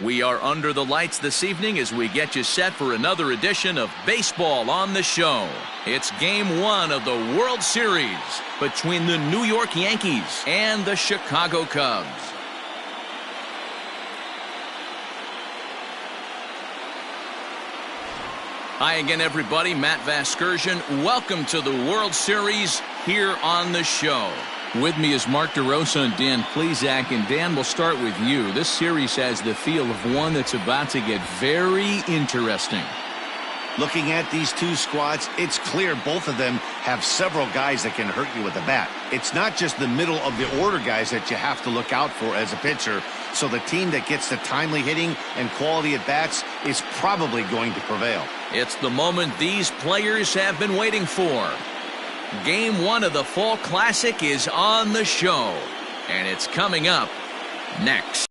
We are under the lights this evening as we get you set for another edition of Baseball on the Show. It's Game 1 of the World Series between the New York Yankees and the Chicago Cubs. Hi again, everybody. Matt Vasgersian. Welcome to the World Series here on the show. With me is Mark DeRosa and Dan Plesac. And Dan, we'll start with you. This series has the feel of one that's about to get very interesting. Looking at these two squads, it's clear both of them have several guys that can hurt you with the bat. It's not just the middle of the order guys that you have to look out for as a pitcher. So the team that gets the timely hitting and quality at bats is probably going to prevail. It's the moment these players have been waiting for. Game 1 of the Fall Classic is on the show, and it's coming up next.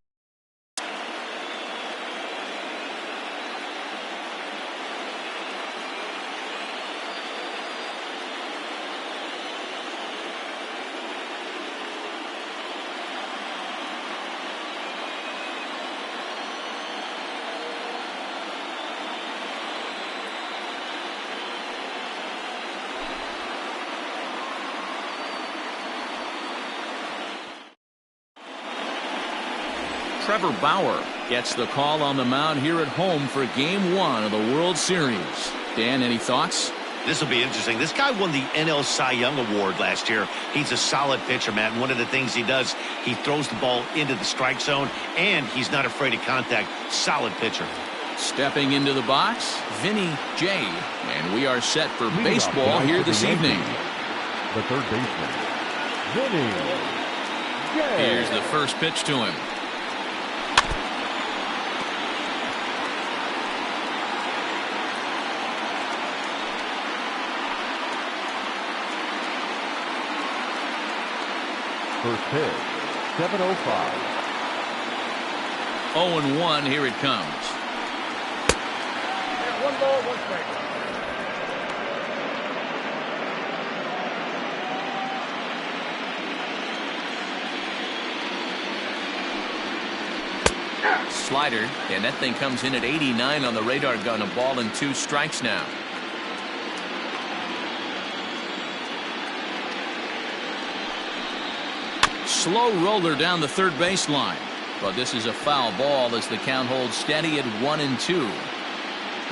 Trevor Bauer gets the call on the mound here at home for Game 1 of the World Series. Dan, any thoughts? This will be interesting. This guy won the NL Cy Young Award last year. He's a solid pitcher, Matt. And one of the things he does, he throws the ball into the strike zone, and he's not afraid of contact. Solid pitcher. Stepping into the box, Vinny J. And we are set for baseball here this evening. The third baseman, Vinny J. Here's the first pitch to him. First pitch, 7:05. 0-1, here it comes. One ball, one strike. Slider, and that thing comes in at 89 on the radar gun. A ball and 2 strikes now. Slow roller down the third baseline, but this is a foul ball as the count holds steady at 1-2.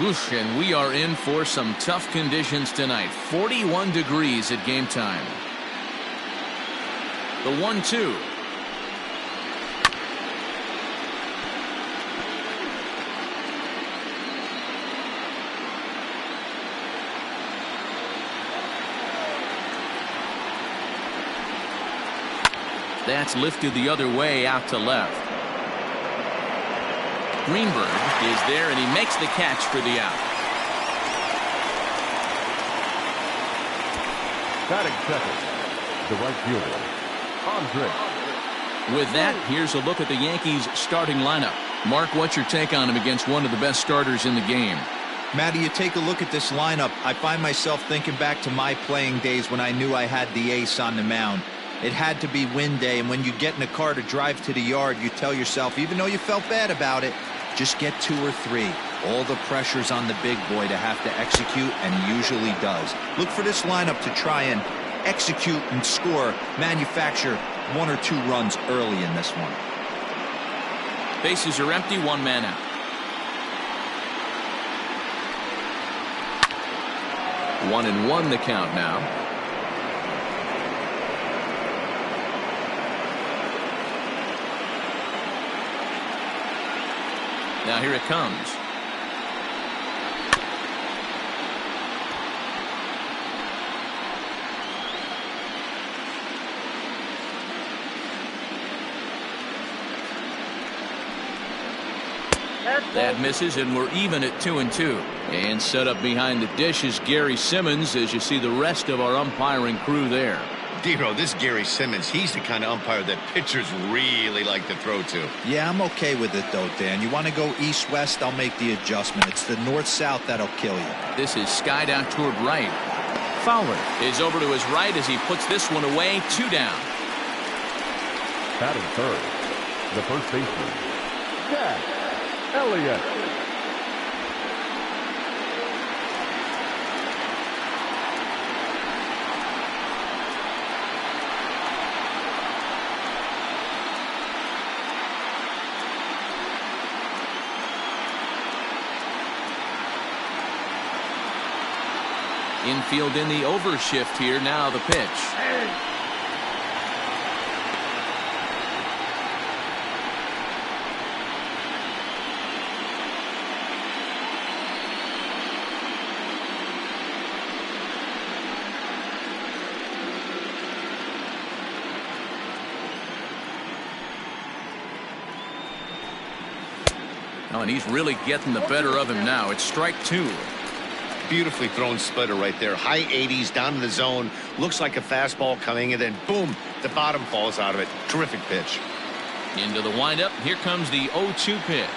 Oof, and we are in for some tough conditions tonight. 41 degrees at game time. The 1-2. That's lifted the other way out to left. Greenberg is there, and he makes the catch for the out. Batting second, the right fielder, Andre. With that, here's a look at the Yankees' starting lineup. Mark, what's your take on him against one of the best starters in the game? Matty, you take a look at this lineup. I find myself thinking back to my playing days when I knew I had the ace on the mound. It had to be win day, and when you get in a car to drive to the yard, you tell yourself, even though you felt bad about it, just get 2 or 3. All the pressure's on the big boy to have to execute, and he usually does. Look for this lineup to try and execute and score, manufacture 1 or 2 runs early in this one. Bases are empty, 1 man out. 1-1 the count now. Now here it comes. That misses, and we're even at 2-2. And set up behind the dish is Gary Simmons, as you see the rest of our umpiring crew there. Dero, this Gary Simmons, he's the kind of umpire that pitchers really like to throw to. Yeah, I'm okay with it, though, Dan. You want to go east-west, I'll make the adjustment. It's the north-south that'll kill you. This is skied out toward right. Fowler is over to his right as he puts this one away. 2 down. Batting third, the first baseman, Jack Elliott. Infield in the overshift here. Now the pitch. Oh, and he's really getting the better of him now. It's strike two. Beautifully thrown splitter right there. High 80s down in the zone. Looks like a fastball coming, and then boom, the bottom falls out of it. Terrific pitch. Into the windup. Here comes the 0-2 pitch.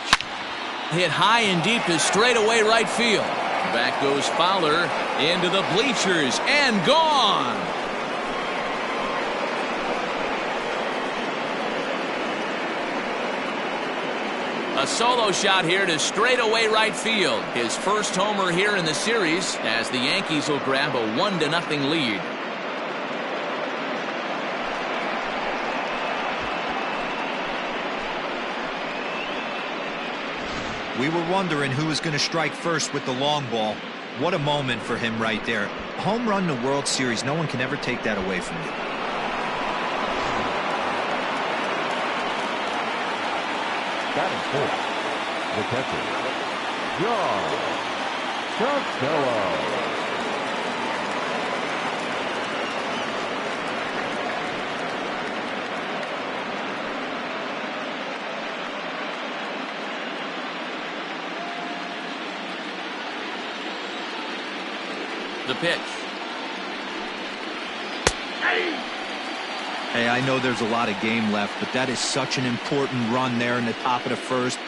Hit high and deep to straightaway right field. Back goes Fowler into the bleachers and gone. A solo shot here to straightaway right field. His first homer here in the series as the Yankees will grab a 1-0 lead. We were wondering who was going to strike first with the long ball. What a moment for him right there. A home run in the World Series. No one can ever take that away from you. Batting fourth, the catcher, John Costello. The pitch. Hey, I know there's a lot of game left, but that is such an important run there in the top of the first.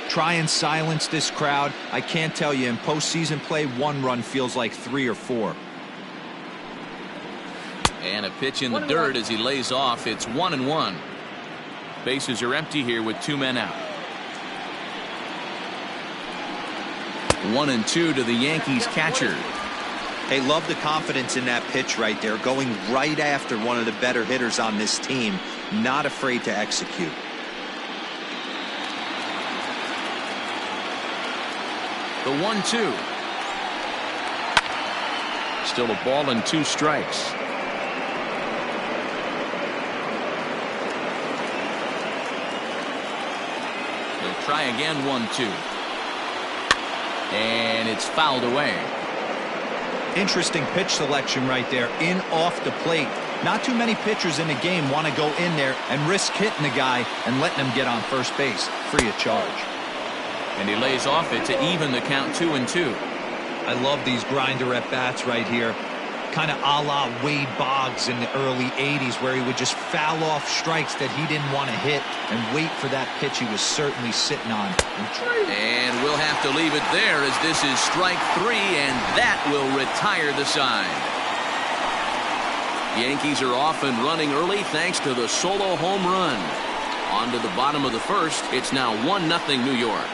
Try and silence this crowd. I can't tell you, in postseason play, one run feels like 3 or 4. And a pitch in the dirt as he lays off. It's 1-1. Bases are empty here with 2 men out. 1-2 to the Yankees catcher. Hey, love the confidence in that pitch right there, going right after one of the better hitters on this team. Not afraid to execute. The 1-2. Still a ball and 2 strikes. He'll try again. 1-2. And it's fouled away. Interesting pitch selection right there, in off the plate. Not too many pitchers in the game want to go in there and risk hitting the guy and letting him get on first base free of charge. And he lays off it to even the count. 2-2. I love these grinder at bats right here. Kind of a la Wade Boggs in the early 80s, where he would just foul off strikes that he didn't want to hit and wait for that pitch he was certainly sitting on. And we'll have to leave it there as this is strike 3, and that will retire the side. Yankees are off and running early thanks to the solo home run. On to the bottom of the first. It's now 1-0 New York.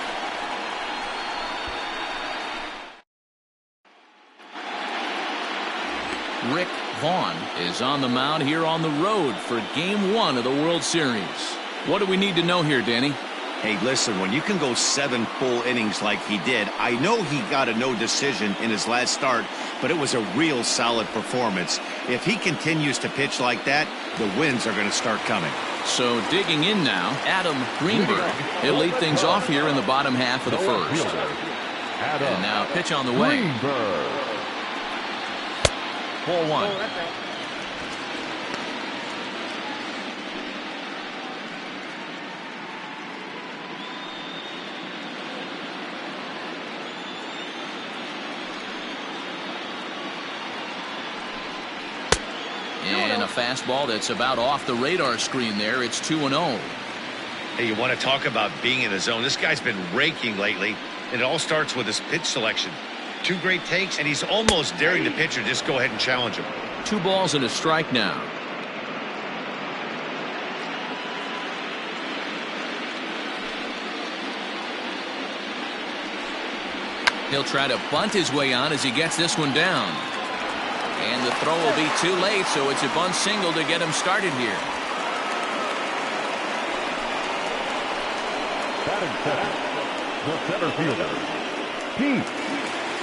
Rick Vaughn is on the mound here on the road for Game 1 of the World Series. What do we need to know here, Danny? Hey, listen, when you can go 7 full innings like he did, I know he got a no decision in his last start, but it was a real solid performance. If he continues to pitch like that, the wins are going to start coming. So digging in now, Adam Greenberg. He'll lead things off here in the bottom half of the first. And now pitch on the way. Greenberg. 4-1. And a fastball that's about off the radar screen there. It's 2-0. Hey, you want to talk about being in the zone? This guy's been raking lately, and it all starts with his pitch selection. 2 great takes, and he's almost daring the pitcher just go ahead and challenge him. 2 balls and a strike now. He'll try to bunt his way on as he gets this one down. And the throw will be too late, so it's a bunt single to get him started here. Batting second, the center fielder, Pete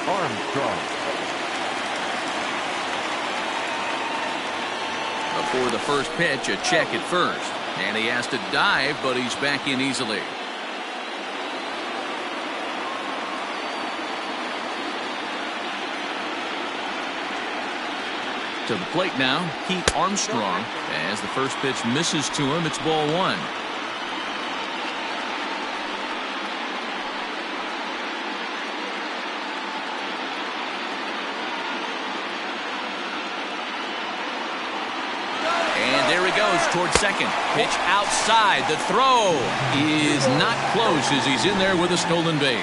Armstrong. Before the first pitch, a check at first. And he has to dive, but he's back in easily. To the plate now, Pete Armstrong. As the first pitch misses to him, it's ball one. And there he goes towards second. Pitch outside. The throw is not close as he's in there with a stolen base.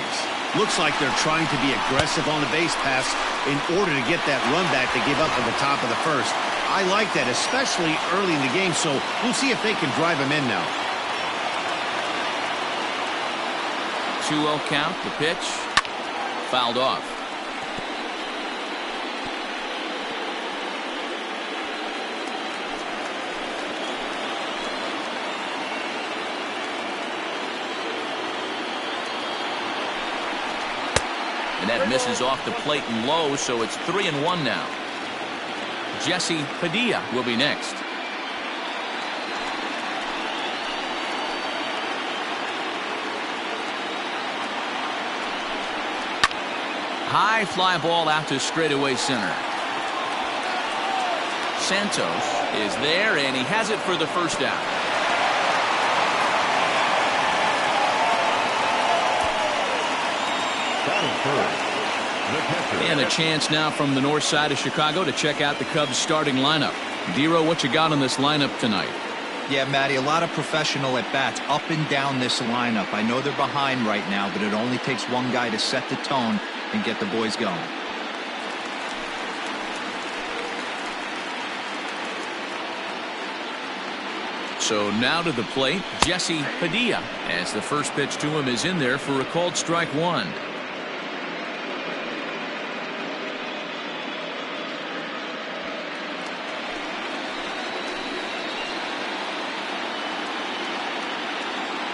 Looks like they're trying to be aggressive on the base pass in order to get that run back they gave up at the top of the first. I like that, especially early in the game, so we'll see if they can drive him in now. 2-0 count. The pitch fouled off. And that misses off the plate and low, so it's 3-1 now. Jesse Padilla will be next. High fly ball out to straightaway center. Santos is there, and he has it for the first out. And a chance now from the north side of Chicago to check out the Cubs starting lineup. Dero, what you got on this lineup tonight? Yeah, Matty, a lot of professional at-bats up and down this lineup. I know they're behind right now, but it only takes one guy to set the tone and get the boys going. So now to the plate, Jesse Padilla, as the first pitch to him is in there for a called strike one.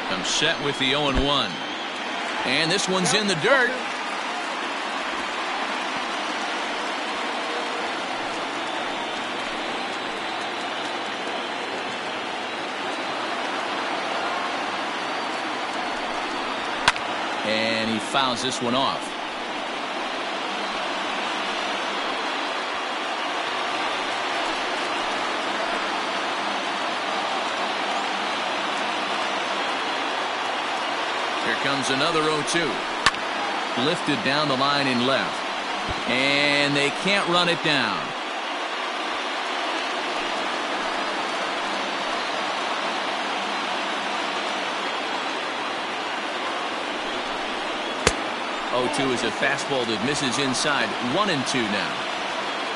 I'm set with the 0-1. And this one's in the dirt. And he fouls this one off. Here comes another 0-2. Lifted down the line in left. And they can't run it down. Oh, 2 is a fastball that misses inside. 1-2 now.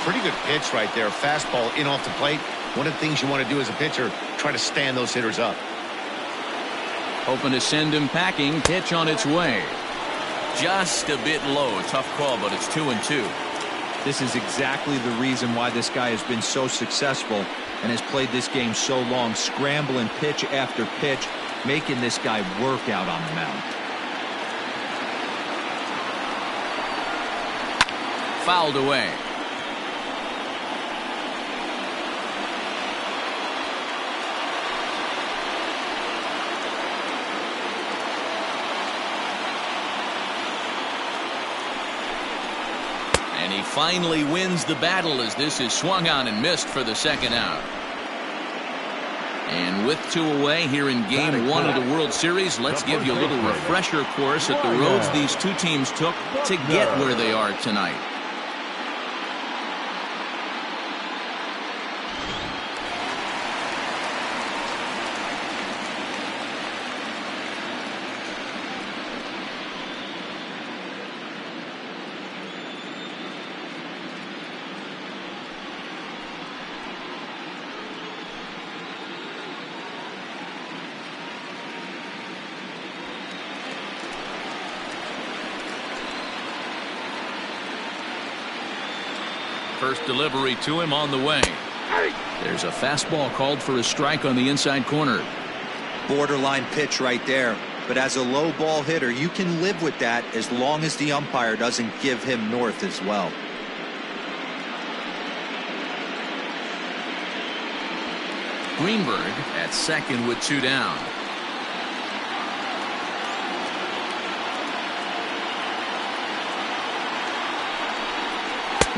Pretty good pitch right there. Fastball in off the plate. One of the things you want to do as a pitcher, try to stand those hitters up. Hoping to send him packing. Pitch on its way. Just a bit low. Tough call, but it's 2-2. This is exactly the reason why this guy has been so successful and has played this game so long, scrambling pitch after pitch, making this guy work out on the mound. Fouled away. And he finally wins the battle as this is swung on and missed for the second out. And with 2 away here in game 1 of the World Series, let's give you a little refresher course at the roads these two teams took to get where they are tonight. First delivery to him on the way. There's a fastball called for a strike on the inside corner. Borderline pitch right there. But as a low ball hitter, you can live with that as long as the umpire doesn't give him north as well. Greenberg at second with 2 down.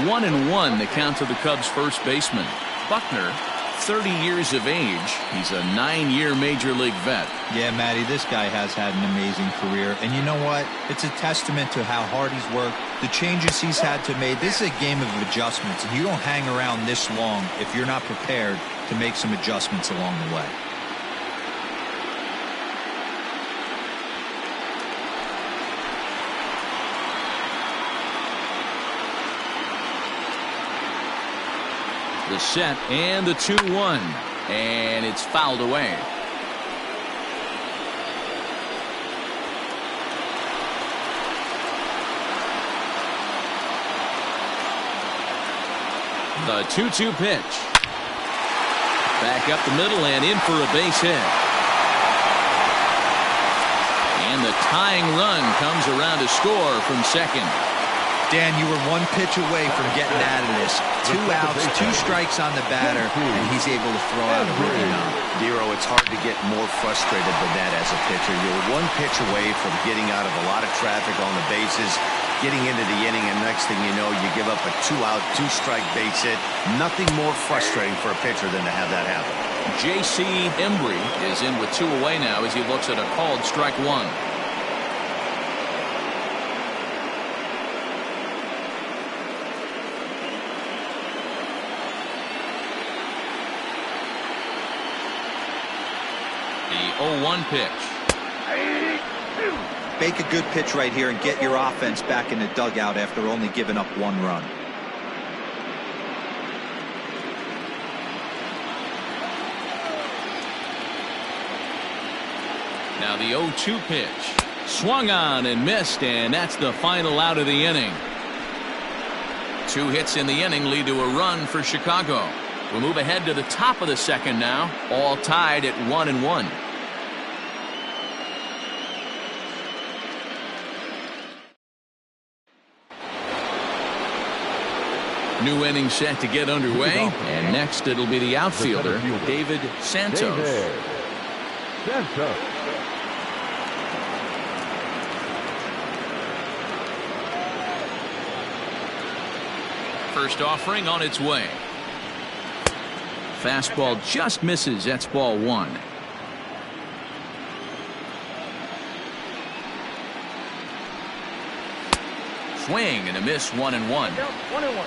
One and one, the count to the Cubs first baseman. Buckner, 30 years of age. He's a 9-year major league vet. Yeah, Matty, this guy has had an amazing career. And you know what? It's a testament to how hard he's worked, the changes he's had to make. This is a game of adjustments, and you don't hang around this long if you're not prepared to make some adjustments along the way. The set and the 2-1, and it's fouled away. The 2-2 pitch. Back up the middle and in for a base hit. And the tying run comes around to score from second. Dan, you were one pitch away from getting out of this. 2 outs, 2 strikes on the batter, and he's able to throw out a rookie knock. Dero, it's hard to get more frustrated than that as a pitcher. You're one pitch away from getting out of a lot of traffic on the bases, getting into the inning, and next thing you know, you give up a 2-out, 2-strike base hit. Nothing more frustrating for a pitcher than to have that happen. J.C. Embry is in with 2 away now as he looks at a called strike 1. The 0-1 pitch. Make a good pitch right here and get your offense back in the dugout after only giving up 1 run. Now the 0-2 pitch. Swung on and missed, and that's the final out of the inning. 2 hits in the inning lead to a run for Chicago. We'll move ahead to the top of the second now, all tied at 1-1. New inning set to get underway, and next it'll be the outfielder, David Santos. First offering on its way. Fastball just misses. That's ball 1. Swing and a miss, 1-1.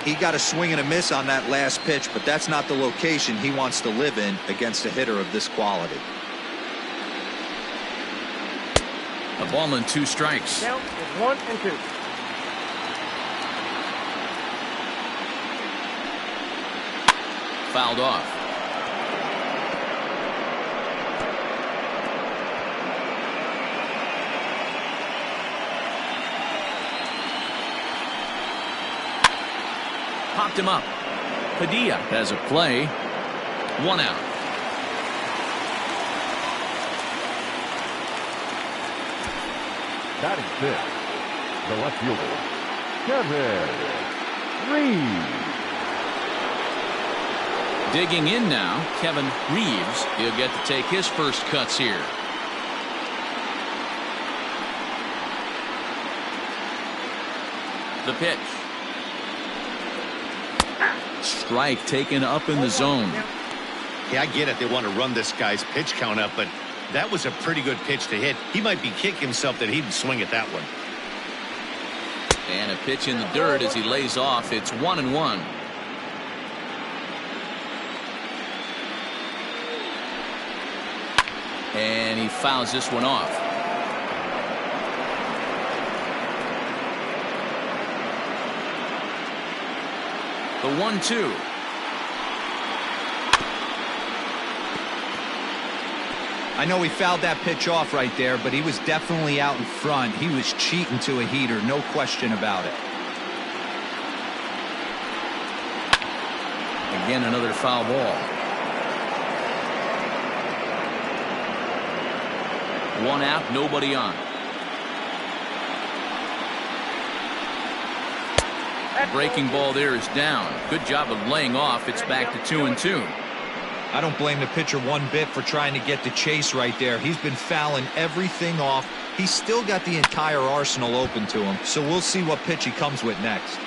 He got a swing and a miss on that last pitch, but that's not the location he wants to live in against a hitter of this quality. A ball and 2 strikes. Count is 1-2. Fouled off. Popped him up. Padilla has a play. 1 out. Batting 5th, the left fielder, Kevin Reeves. Digging in now, Kevin Reeves. He'll get to take his first cuts here. The pitch. Strike taken up in the zone. Yeah, I get it. They want to run this guy's pitch count up, but that was a pretty good pitch to hit. He might be kicking himself that he didn't swing at that one. And a pitch in the dirt as he lays off. It's 1-1. And he fouls this one off. The 1-2. I know he fouled that pitch off right there, but he was definitely out in front. He was cheating to a heater, no question about it. Again, another foul ball. 1 out, nobody on. Breaking ball there is down. Good job of laying off. It's back to 2-2. I don't blame the pitcher one bit for trying to get the chase right there. He's been fouling everything off. He's still got the entire arsenal open to him, so we'll see what pitch he comes with next.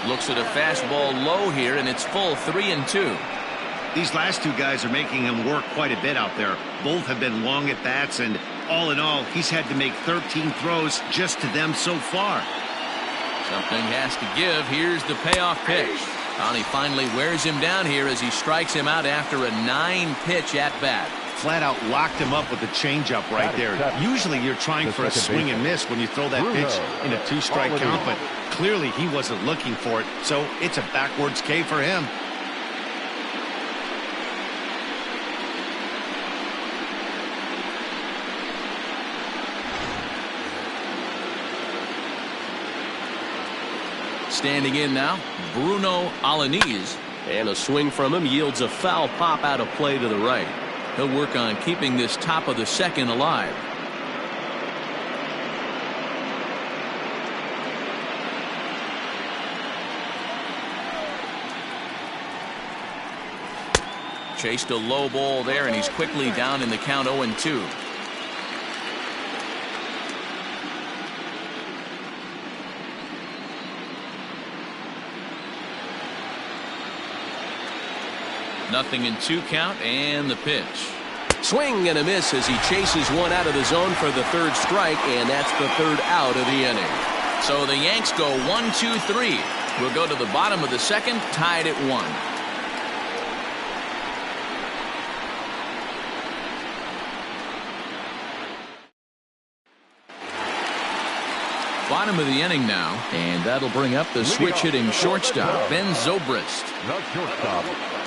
Looks at a fastball low here, and it's full 3-2. These last two guys are making him work quite a bit out there. Both have been long at bats, and all in all, he's had to make 13 throws just to them so far. Something has to give. Here's the payoff pitch. He finally wears him down here as he strikes him out after a 9-pitch at-bat. Flat out locked him up with a changeup right there. Usually you're trying for a swing and miss when you throw that pitch in a 2-strike count, but clearly he wasn't looking for it, so it's a backwards K for him. Standing in now, Bruno Alaniz, and a swing from him yields a foul pop out of play to the right. He'll work on keeping this top of the second alive. Chased a low ball there, and he's quickly down in the count 0-2. Nothing in 2 count, and the pitch. Swing and a miss as he chases one out of the zone for the 3rd strike, and that's the 3rd out of the inning. So the Yanks go 1-2-3. We'll go to the bottom of the 2nd, tied at 1. Bottom of the inning now, and that'll bring up the switch-hitting shortstop, Ben Zobrist. The shortstop, Ben Zobrist.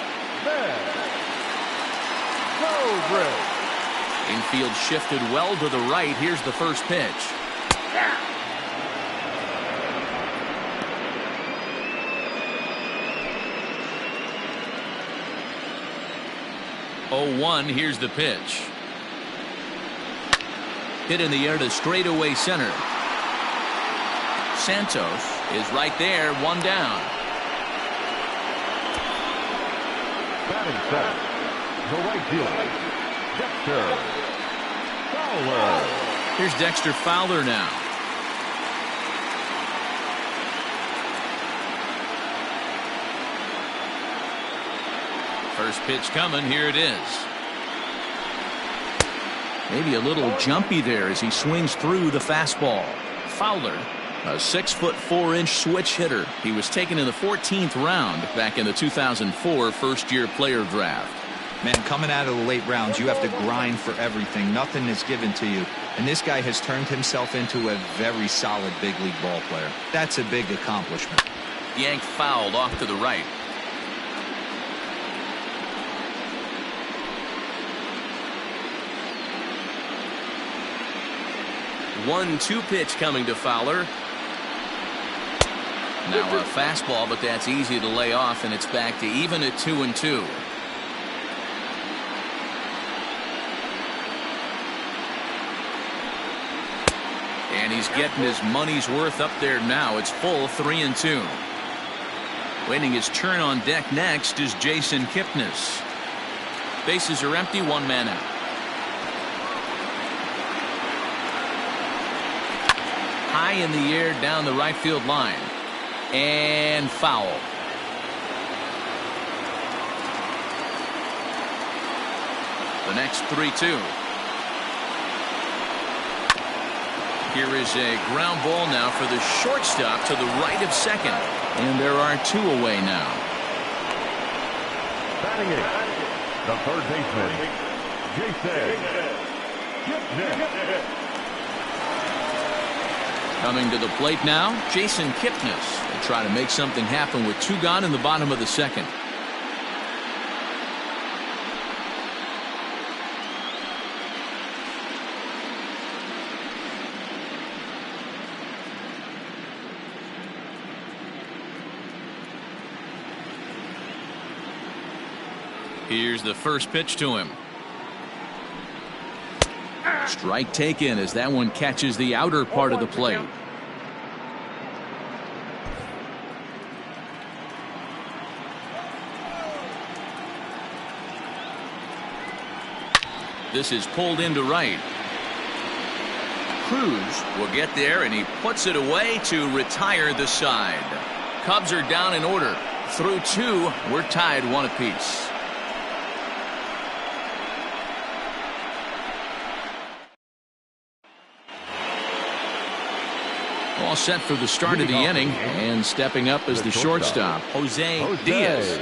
Infield shifted well to the right. Here's the first pitch. Oh, 1. Here's the pitch. Hit in the air to straightaway center. Santos is right there, 1 down. Batting center, the right fielder, Dexter Fowler. Here's Dexter Fowler now. First pitch coming. Here it is. Maybe a little jumpy there as he swings through the fastball. Fowler, a 6'4" switch hitter. He was taken in the 14th round back in the 2004 first-year player draft. Man, coming out of the late rounds, you have to grind for everything. Nothing is given to you. And this guy has turned himself into a very solid big league ball player. That's a big accomplishment. Yank fouled off to the right. One-two pitch coming to Fowler. Now a fastball, but that's easy to lay off, and it's back to even at 2-2. And he's getting his money's worth up there now. It's full 3-2. Waiting his turn on deck next is Jason Kipnis. Bases are empty, 1 man out. High in the air down the right field line. And foul. The next 3-2. Here is a ground ball now for the shortstop to the right of second. And there are 2 away now. Batting eighth, the third baseman, Jason Kipnis. Coming to the plate now, Jason Kipnis. They try to make something happen with 2 gone in the bottom of the second. Here's the first pitch to him. Strike taken as that one catches the outer part of the plate. This is pulled into right. Cruz will get there, and he puts it away to retire the side. Cubs are down in order. Through 2, we're tied 1 apiece. All set for the start of the inning, and stepping up as the shortstop, Jose Diaz.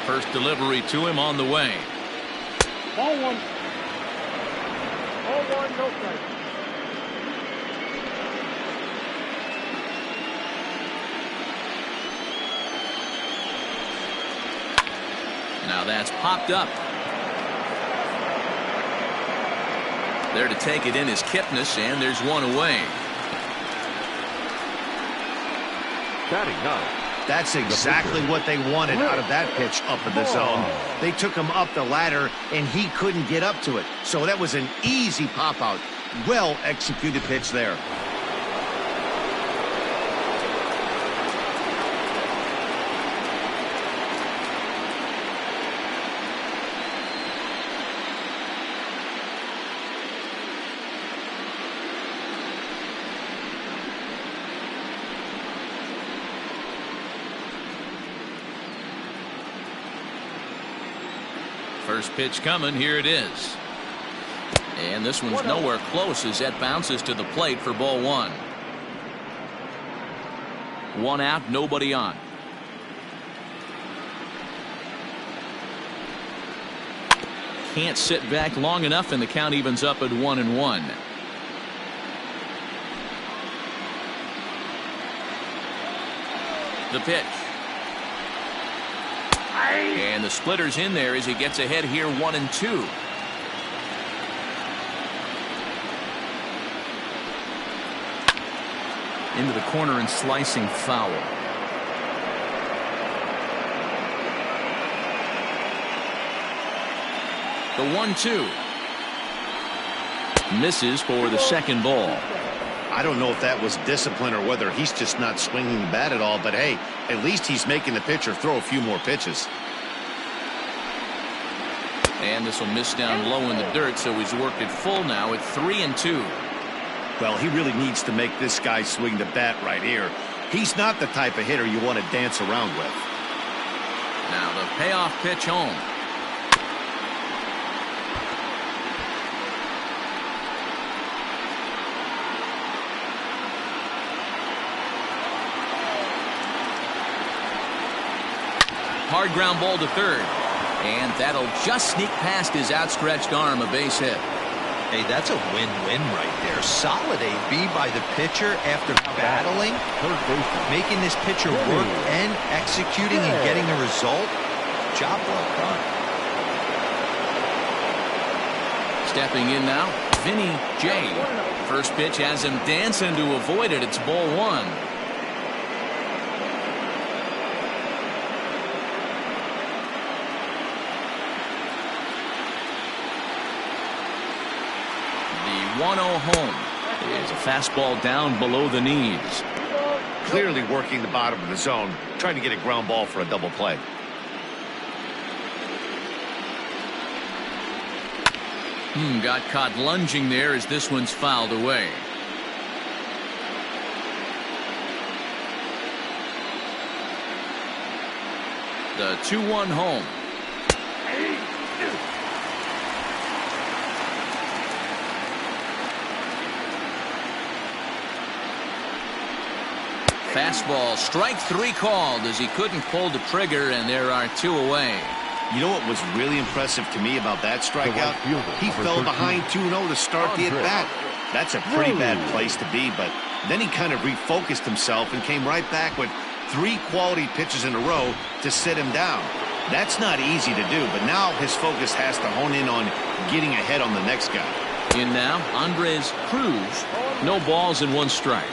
First delivery to him on the way. Ball 1. Ball 1, no strike. Now that's popped up. There to take it in is Kipnis, and there's 1 away. Batting 9. That's exactly what they wanted out of that pitch up in the zone. They took him up the ladder, and he couldn't get up to it. So that was an easy pop-out. Well-executed pitch there. First pitch coming. Here it is. And this one's nowhere close as that bounces to the plate for ball 1. 1 out, nobody on. Can't sit back long enough, and the count evens up at 1-1. The pitch. And the splitter's in there as he gets ahead here 1-2. Into the corner and slicing foul. The 1-2. Misses for the second ball. I don't know if that was discipline or whether he's just not swinging the bat at all, but hey, at least he's making the pitcher throw a few more pitches. And this will miss down low in the dirt, so he's worked it full now at 3-2. Well, he really needs to make this guy swing the bat right here. He's not the type of hitter you want to dance around with. Now the payoff pitch home. Hard ground ball to third. And that'll just sneak past his outstretched arm, a base hit. Hey, that's a win-win right there. Solid AB by the pitcher after battling, making this pitcher work and executing and getting a result. Job well done. Stepping in now, Vinny J. First pitch has him dancing to avoid it. It's ball 1. The 1-0 home is a fastball down below the knees. Clearly working the bottom of the zone, trying to get a ground ball for a double play. Got caught lunging there as this one's fouled away. The 2-1 home. Fastball, strike 3 called as he couldn't pull the trigger, and there are 2 away. You know what was really impressive to me about that strikeout? He fell behind 2-0 to start the at-bat. That's a pretty bad place to be, but then he kind of refocused himself and came right back with 3 quality pitches in a row to sit him down. That's not easy to do, but now his focus has to hone in on getting ahead on the next guy. In now, Andres Cruz. No balls and 1 strike.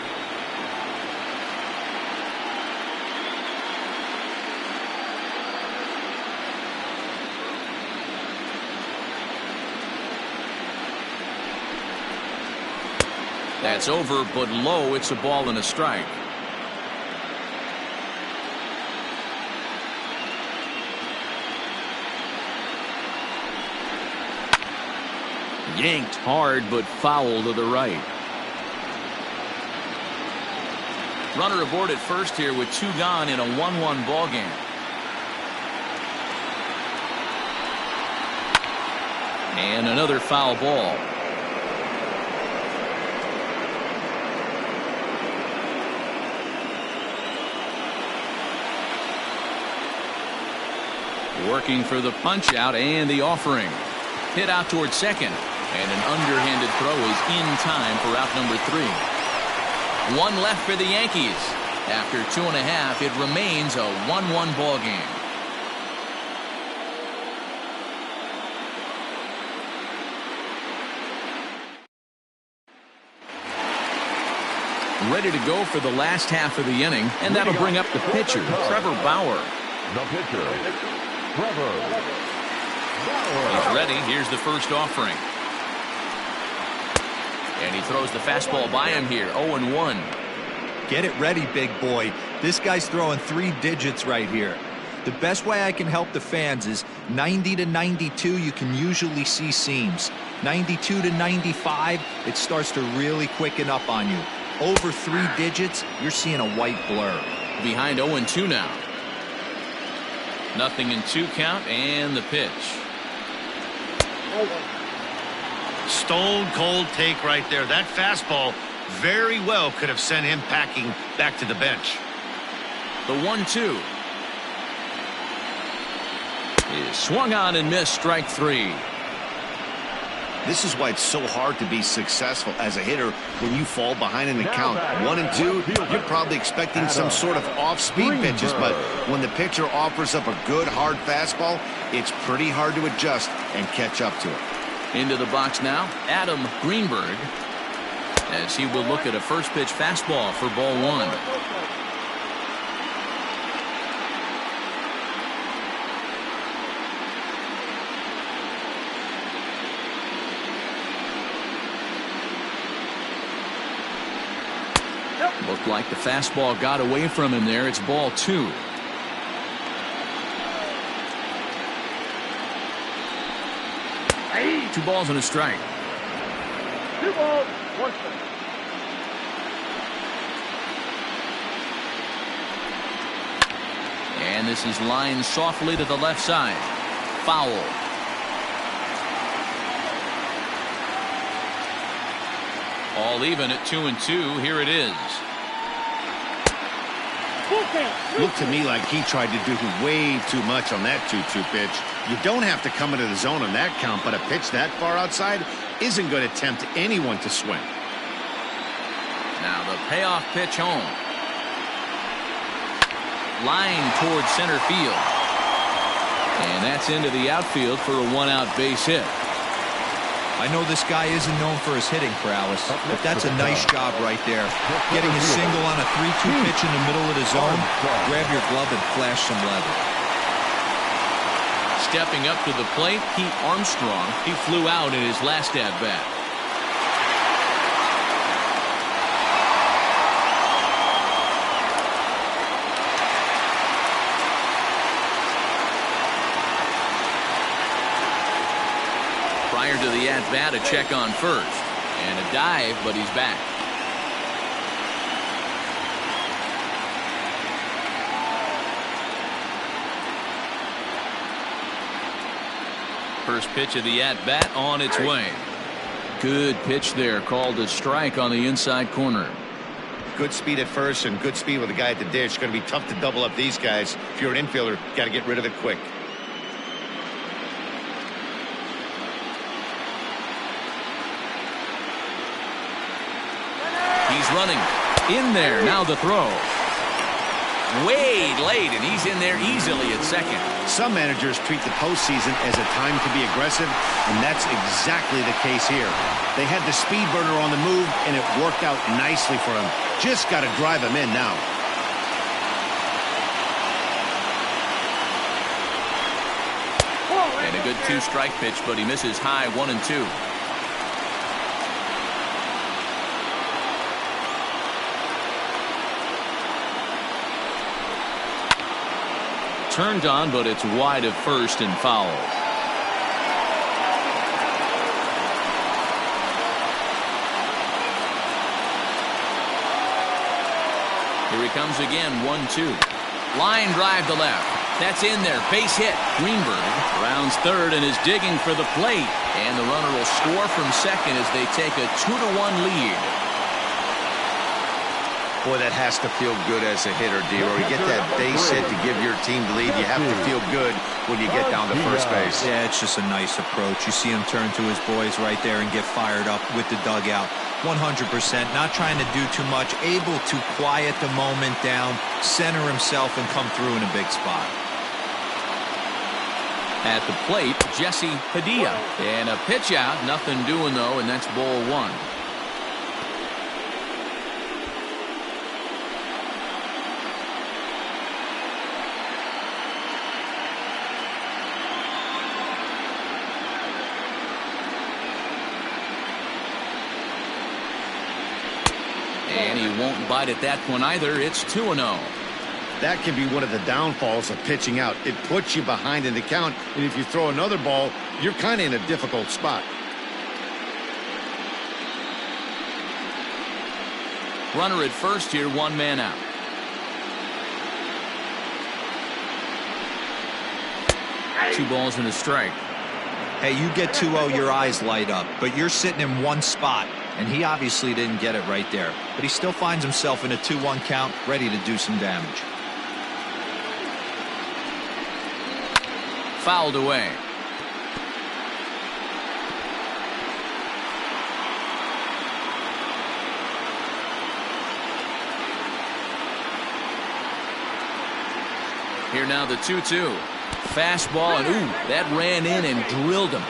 That's over, but low. It's a ball and a strike. Yanked hard, but foul to the right. Runner aboard at first here with 2 gone in a 1-1 ball game. And another foul ball. Working for the punch out and the offering. Hit out towards second. And an underhanded throw is in time for out number 3. 1 left for the Yankees. After 2.5, it remains a 1-1 ball game. Ready to go for the last half of the inning, and that'll bring up the pitcher, Trevor Bauer. The pitcher, Trevor Bauer. He's ready. Here's the first offering. And he throws the fastball by him here, 0-1. Get it ready, big boy. This guy's throwing 3 digits right here. The best way I can help the fans is 90 to 92, you can usually see seams. 92 to 95, it starts to really quicken up on you. Over 3 digits, you're seeing a white blur. Behind 0-2 now. 0-2 count, and the pitch. Stone cold take right there. That fastball very well could have sent him packing back to the bench. The 1-2 is swung on and missed, strike 3. This is why it's so hard to be successful as a hitter when you fall behind in the count. 1-2, you're probably expecting some sort of off-speed pitches, but when the pitcher offers up a good hard fastball, it's pretty hard to adjust and catch up to it. Into the box now, Adam Greenberg, as he will look at a first pitch fastball for ball 1. Looked like the fastball got away from him there. It's ball 2. Hey. 2 balls and a strike. 2 balls, 1 strike. And this is lined softly to the left side. Foul. All even at 2-2. Here it is. Looked to me like he tried to do way too much on that 2-2 pitch. You don't have to come into the zone on that count, but a pitch that far outside isn't going to tempt anyone to swing. Now the payoff pitch home. Line towards center field. And that's into the outfield for a 1-out base hit. I know this guy isn't known for his hitting prowess, but that's a nice job right there. Getting a single on a 3-2 pitch in the middle of the zone. Grab your glove and flash some leather. Stepping up to the plate, Pete Armstrong. He flew out in his last at-bat. Prior to the at-bat, a check on first. And a dive, but he's back. First pitch of the at-bat on its way. Good pitch there, called a strike on the inside corner. Good speed at first and good speed with the guy at the dish. It's going to be tough to double up these guys. If you're an infielder, got to get rid of it quick. He's running in there. Now the throw. Way late, and he's in there easily at second. Some managers treat the postseason as a time to be aggressive, and that's exactly the case here. They had the speed burner on the move, and it worked out nicely for him. Just got to drive him in now. And a good 2-strike pitch, but he misses high 1-2. turned on, but it's wide of first and foul. Here he comes again, 1-2. Line drive to left. That's in there. Base hit. Greenberg rounds third and is digging for the plate. And the runner will score from second as they take a 2-1 lead. Boy, that has to feel good as a hitter, D-Roy. You get that base hit to give your team the lead. You have to feel good when you get down to first base. Yeah, it's just a nice approach. You see him turn to his boys right there and get fired up with the dugout. 100%, not trying to do too much, able to quiet the moment down, center himself, and come through in a big spot. At the plate, Jesse Padilla. And a pitch out, nothing doing though, and that's ball one. And he won't bite at that one either. It's 2-0. That can be one of the downfalls of pitching out. It puts you behind in the count, and if you throw another ball, you're kind of in a difficult spot. Runner at first here, one man out. Two balls and a strike. Hey, you get 2-0, your eyes light up, but you're sitting in one spot, and he obviously didn't get it right there. But he still finds himself in a 2-1 count, ready to do some damage. Fouled away. Here now the 2-2. Fastball, and ooh, that ran in and drilled him.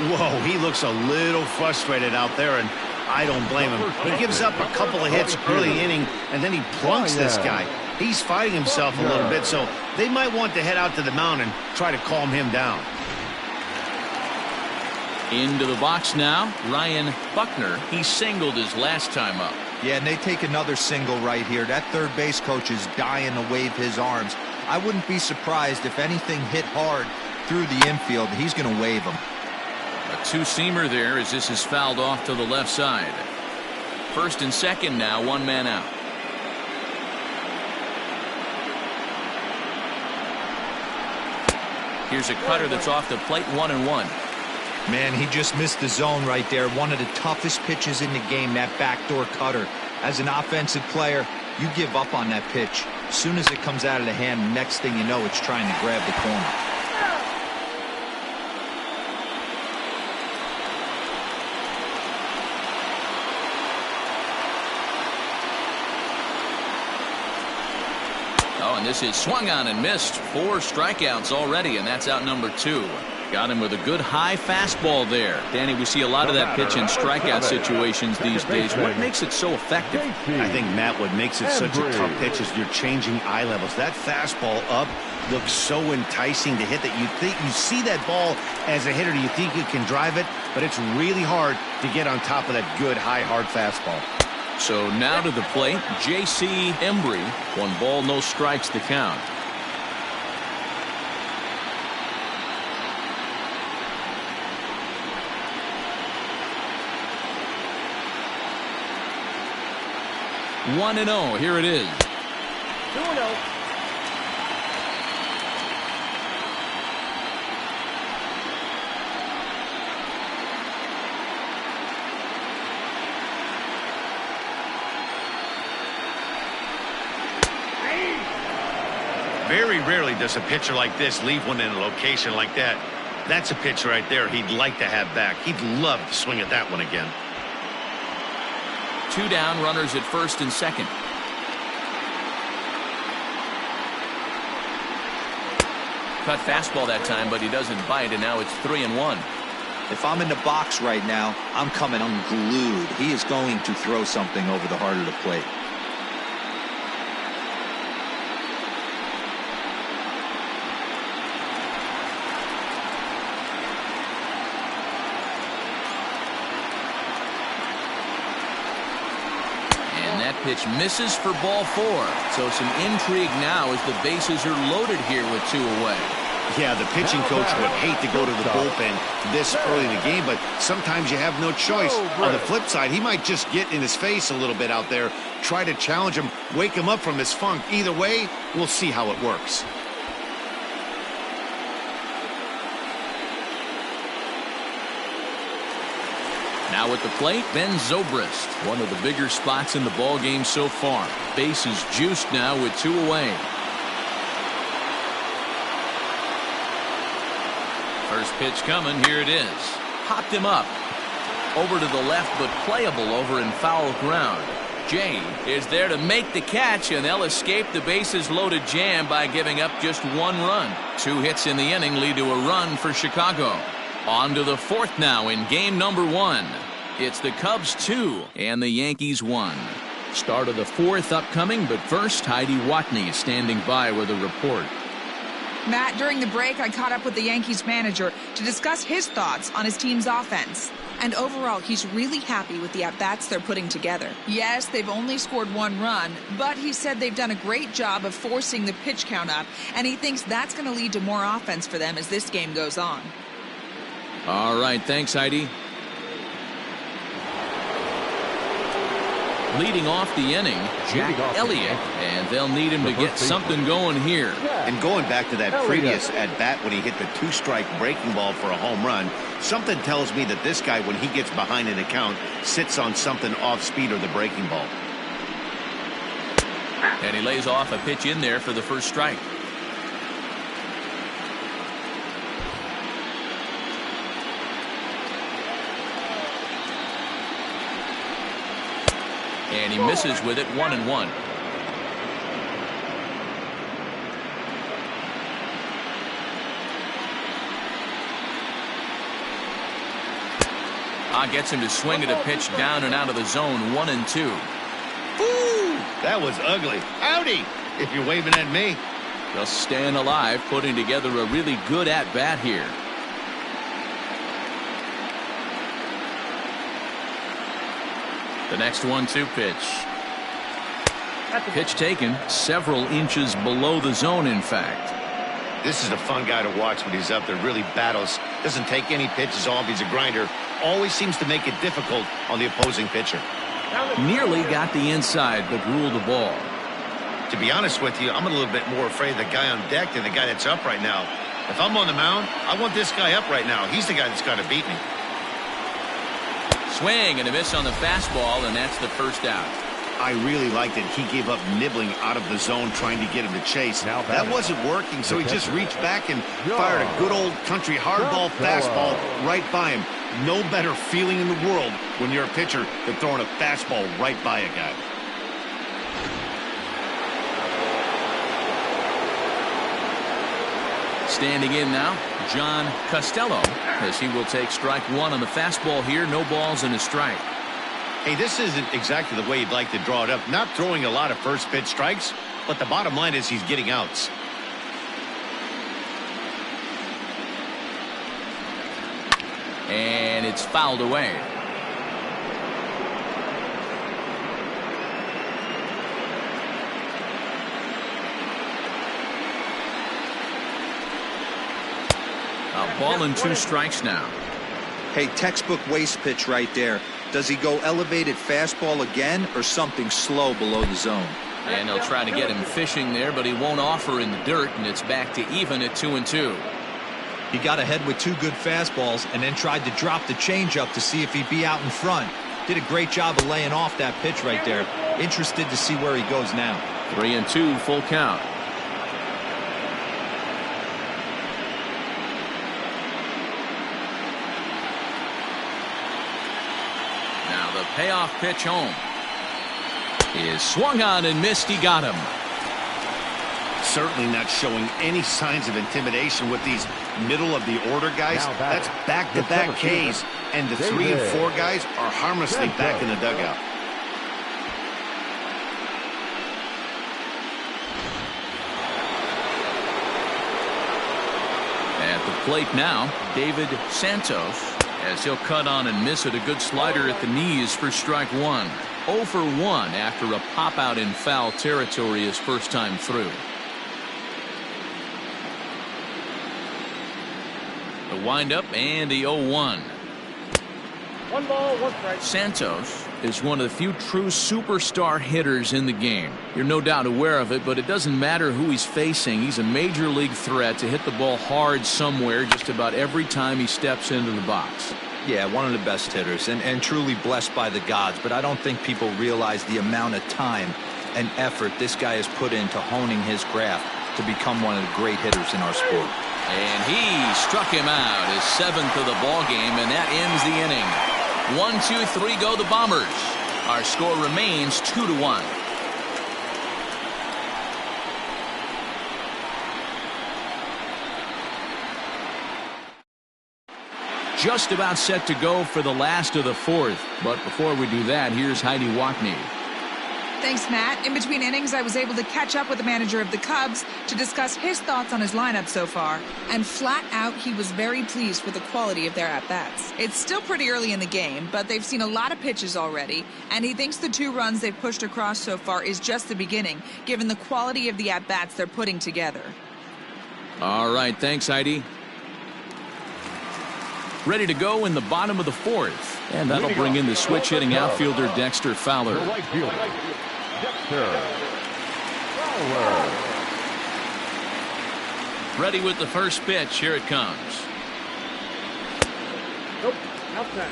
Whoa, he looks a little frustrated out there, and I don't blame him. He gives up a couple of hits early inning, and then he plunks this guy. He's fighting himself a little bit, so they might want to head out to the mound and try to calm him down. Into the box now, Ryan Buckner. He singled his last time up. Yeah, and they take another single right here. That third base coach is dying to wave his arms. I wouldn't be surprised if anything hit hard through the infield. He's going to wave them. A two-seamer there as this is fouled off to the left side. First and second now, one man out. Here's a cutter that's off the plate, 1-1. Man, he just missed the zone right there. One of the toughest pitches in the game, that backdoor cutter. As an offensive player, you give up on that pitch. As soon as it comes out of the hand, next thing you know, it's trying to grab the corner. Oh, and this is swung on and missed. 4 strikeouts already, and that's out number 2. Got him with a good high fastball there. Danny, we see a lot of that pitch in strikeout situations these days. What makes it so effective? I think, Matt, what makes it such a tough pitch is you're changing eye levels. That fastball up looks so enticing to hit that you think you see that ball as a hitter. You think you can drive it, but it's really hard to get on top of that good high hard fastball. So now to the plate, J.C. Embry. 1 ball, no strikes the count. One and 0. Here it is. 2-0. Very rarely does a pitcher like this leave one in a location like that. That's a pitch right there he'd like to have back. He'd love to swing at that one again. 2 down, runners at first and second. Cut fastball that time, but he doesn't bite, and now it's 3-1. If I'm in the box right now, I'm coming unglued. He is going to throw something over the heart of the plate. That pitch misses for ball 4. So some intrigue now as the bases are loaded here with 2 away. Yeah, the pitching coach would hate to go to the bullpen this early in the game, but sometimes you have no choice. On the flip side, he might just get in his face a little bit out there, try to challenge him, wake him up from his funk. Either way, we'll see how it works. Now at the plate, Ben Zobrist. One of the bigger spots in the ball game so far. Bases juiced now with 2 away. First pitch coming. Here it is. Popped him up. Over to the left, but playable over in foul ground. Jay is there to make the catch, and they'll escape the bases loaded jam by giving up just 1 run. 2 hits in the inning lead to a run for Chicago. On to the 4th now in game number 1. It's the Cubs 2 and the Yankees 1. Start of the 4th upcoming, but first Heidi Watney is standing by with a report. Matt, during the break, I caught up with the Yankees manager to discuss his thoughts on his team's offense. And overall, he's really happy with the at-bats they're putting together. Yes, they've only scored 1 run, but he said they've done a great job of forcing the pitch count up, and he thinks that's going to lead to more offense for them as this game goes on. All right, thanks, Heidi. Leading off the inning, Jack Elliott, and they'll need him to get something going here. And going back to that previous at-bat when he hit the 2-strike breaking ball for a home run, something tells me that this guy, when he gets behind an account, sits on something off-speed or the breaking ball. And he lays off a pitch in there for the first strike. And he misses with it, 1-1. Gets him to swing at a pitch down and out of the zone, 1-2. Ooh, that was ugly. Howdy, if you're waving at me. Just staying alive, putting together a really good at-bat here. The next 1-2 pitch. Pitch taken several inches below the zone, in fact. This is a fun guy to watch when he's up there. Really battles. Doesn't take any pitches off. He's a grinder. Always seems to make it difficult on the opposing pitcher. Nearly got the inside, but ruled the ball. To be honest with you, I'm a little bit more afraid of the guy on deck than the guy that's up right now. If I'm on the mound, I want this guy up right now. He's the guy that's got to beat me. Swing and a miss on the fastball, and that's the first out. I really liked it. He gave up nibbling out of the zone trying to get him to chase. That wasn't working, so he just reached back and fired a good old country hardball fastball right by him. No better feeling in the world when you're a pitcher than throwing a fastball right by a guy. Standing in now, John Costello, as he will take strike 1 on the fastball here. No balls and a strike. Hey, this isn't exactly the way you'd like to draw it up. Not throwing a lot of first pitch strikes, but the bottom line is he's getting outs. And it's fouled away. A ball and 2 strikes now. Hey, textbook waste pitch right there. Does he go elevated fastball again or something slow below the zone? And they'll try to get him fishing there, but he won't offer in the dirt, and it's back to even at 2-2. He got ahead with 2 good fastballs and then tried to drop the changeup to see if he'd be out in front. Did a great job of laying off that pitch right there. Interested to see where he goes now. 3-2, full count. Now the payoff pitch home is swung on and missed. He got him. Certainly not showing any signs of intimidation with these middle of the order guys. That's back-to-back Ks, and the 3 and 4 guys are harmlessly back in the dugout. At the plate now, David Santos, as he'll cut on and miss it. A good slider at the knees for strike 1. 0 for 1 after a pop-out in foul territory his first time through. The windup and the 0-1. 1 ball, 1 strike. Santos is one of the few true superstar hitters in the game. You're no doubt aware of it, but it doesn't matter who he's facing. He's a major league threat to hit the ball hard somewhere just about every time he steps into the box. Yeah, one of the best hitters and truly blessed by the gods, but I don't think people realize the amount of time and effort this guy has put into honing his craft to become one of the great hitters in our sport. And he struck him out, his 7th of the ball game, and that ends the inning. 1, 2, 3 go the Bombers. Our score remains 2-1. Just about set to go for the last of the 4th. But before we do that, here's Heidi Wackney. Thanks, Matt. In between innings, I was able to catch up with the manager of the Cubs to discuss his thoughts on his lineup so far. And flat out, he was very pleased with the quality of their at-bats. It's still pretty early in the game, but they've seen a lot of pitches already. And he thinks the 2 runs they've pushed across so far is just the beginning, given the quality of the at-bats they're putting together. All right, thanks, Heidi. Ready to go in the bottom of the 4th. And that'll bring in the switch-hitting outfielder Dexter Fowler. The right fielder, Dexter Fowler. Ready with the first pitch. Here it comes. Nope, outside.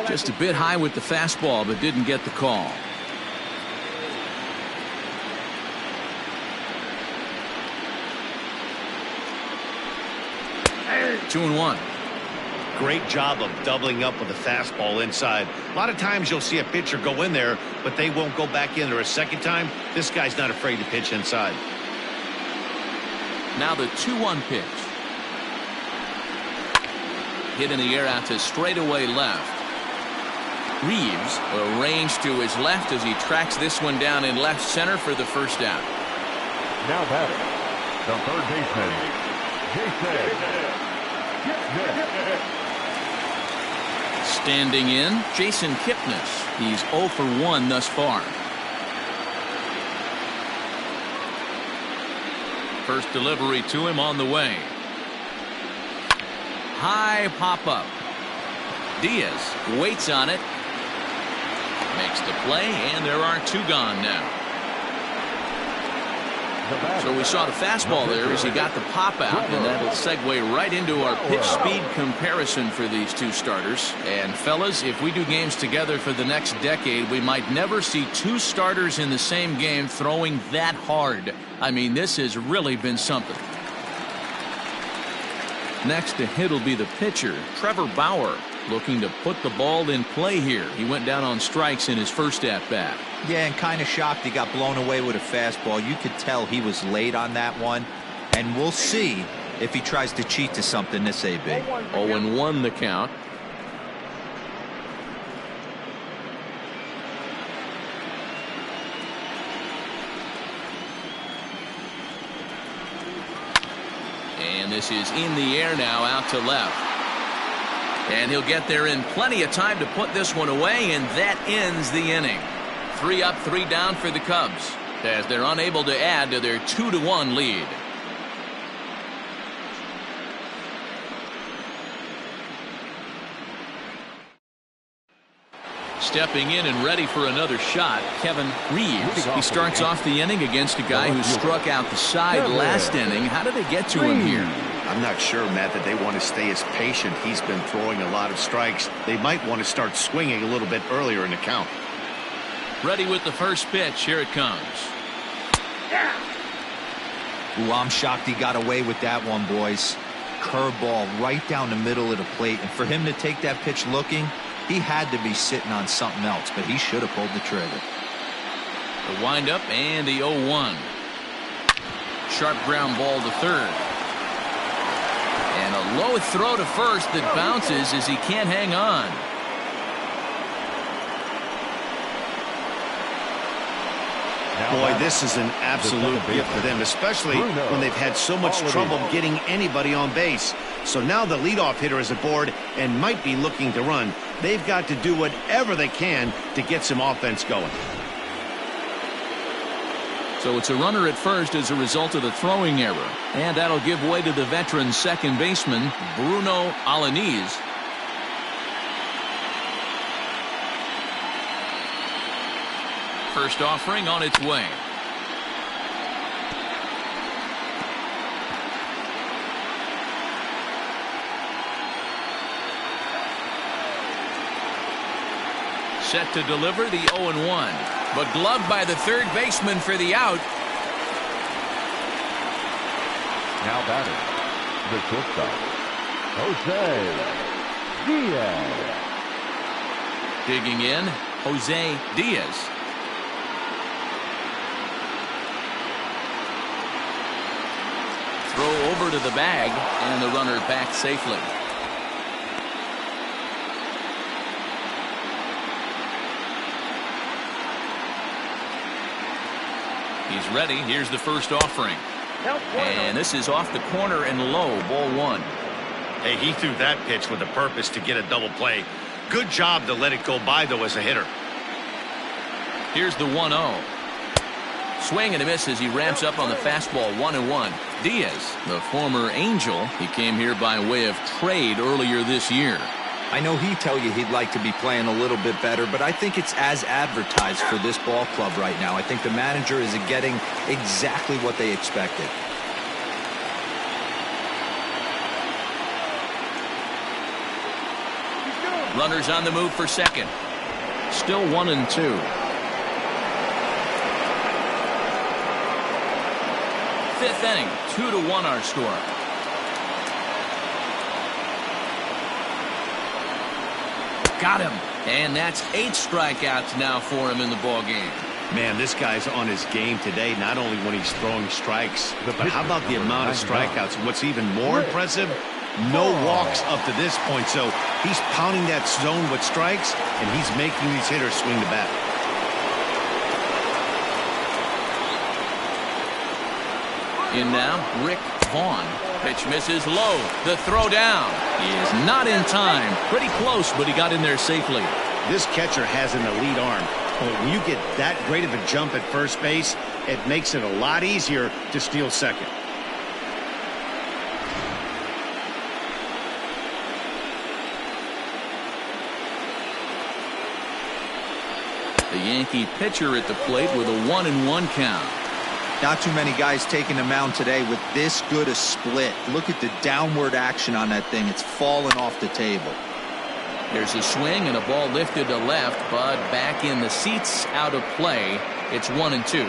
Just a bit high with the fastball, but didn't get the call. Hey. 2-1. Great job of doubling up with the fastball inside. A lot of times you'll see a pitcher go in there, but they won't go back in there a second time. This guy's not afraid to pitch inside. Now the 2-1 pitch. Hit in the air out to straightaway left. Reeves arranged to his left as he tracks this one down in left center for the first out. Now batting, the third baseman, Jason. Standing in, Jason Kipnis. He's 0 for 1 thus far. First delivery to him on the way. High pop-up. Diaz waits on it. Makes the play, and there are 2 gone now. So we saw the fastball there as he got the pop out, and that'll segue right into our pitch speed comparison for these 2 starters. And fellas, if we do games together for the next decade, we might never see 2 starters in the same game throwing that hard. I mean, this has really been something. Next to hit will be the pitcher, Trevor Bauer, looking to put the ball in play here. He went down on strikes in his first at-bat. Yeah, and kind of shocked he got blown away with a fastball. You could tell he was late on that one. And we'll see if he tries to cheat to something this AB. 0-1 the count. And this is in the air now, out to left. And he'll get there in plenty of time to put this one away, and that ends the inning. 3 up, 3 down for the Cubs as they're unable to add to their 2-1 lead. Stepping in and ready for another shot, Kevin Reeves. He starts off the inning against a guy who struck out the side last inning. How did they get to him here? I'm not sure, Matt, that they want to stay as patient. He's been throwing a lot of strikes. They might want to start swinging a little bit earlier in the count. Ready with the first pitch. Here it comes. Ooh, I'm shocked he got away with that one, boys. Curveball right down the middle of the plate. And for him to take that pitch looking, he had to be sitting on something else, but he should have pulled the trigger. The windup and the 0-1. Sharp ground ball to third. And a low throw to first that bounces as he can't hang on. Boy, this is an absolute gift for them, especially when they've had so much trouble getting anybody on base. So now the leadoff hitter is aboard and might be looking to run. They've got to do whatever they can to get some offense going. So it's a runner at first as a result of the throwing error. And that'll give way to the veteran second baseman, Bruno Alaniz. First offering on its way. Set to deliver the 0-1. But gloved by the third baseman for the out. Now batting, the shortstop, Jose Diaz. Digging in, Jose Diaz. Throw over to the bag, and the runner back safely. He's ready. Here's the first offering. And this is off the corner and low, ball one. Hey, he threw that pitch with a purpose to get a double play. Good job to let it go by, though, as a hitter. Here's the 1-0. Swing and a miss as he ramps up on the fastball. 1-1. Diaz, the former Angel, he came here by way of trade earlier this year. I know he'd tell you he'd like to be playing a little bit better, but I think it's as advertised for this ball club right now. I think the manager is getting exactly what they expected. Runners on the move for second. Still 1-2. Fifth inning, 2-1 our score. Got him. And that's 8 strikeouts now for him in the ball game. Man, this guy's on his game today, not only when he's throwing strikes, but how about the amount of strikeouts? What's even more impressive, no walks up to this point. So he's pounding that zone with strikes, and he's making these hitters swing the bat. In now, Rick Vaughn. Pitch misses low. The throw down. He is not in time. Pretty close, but he got in there safely. This catcher has an elite arm. But when you get that great of a jump at first base, it makes it a lot easier to steal second. The Yankee pitcher at the plate with a 1-1 count. Not too many guys taking the mound today with this good a split. Look at the downward action on that thing. It's falling off the table. There's a swing and a ball lifted to left, but back in the seats, out of play. It's 1-2.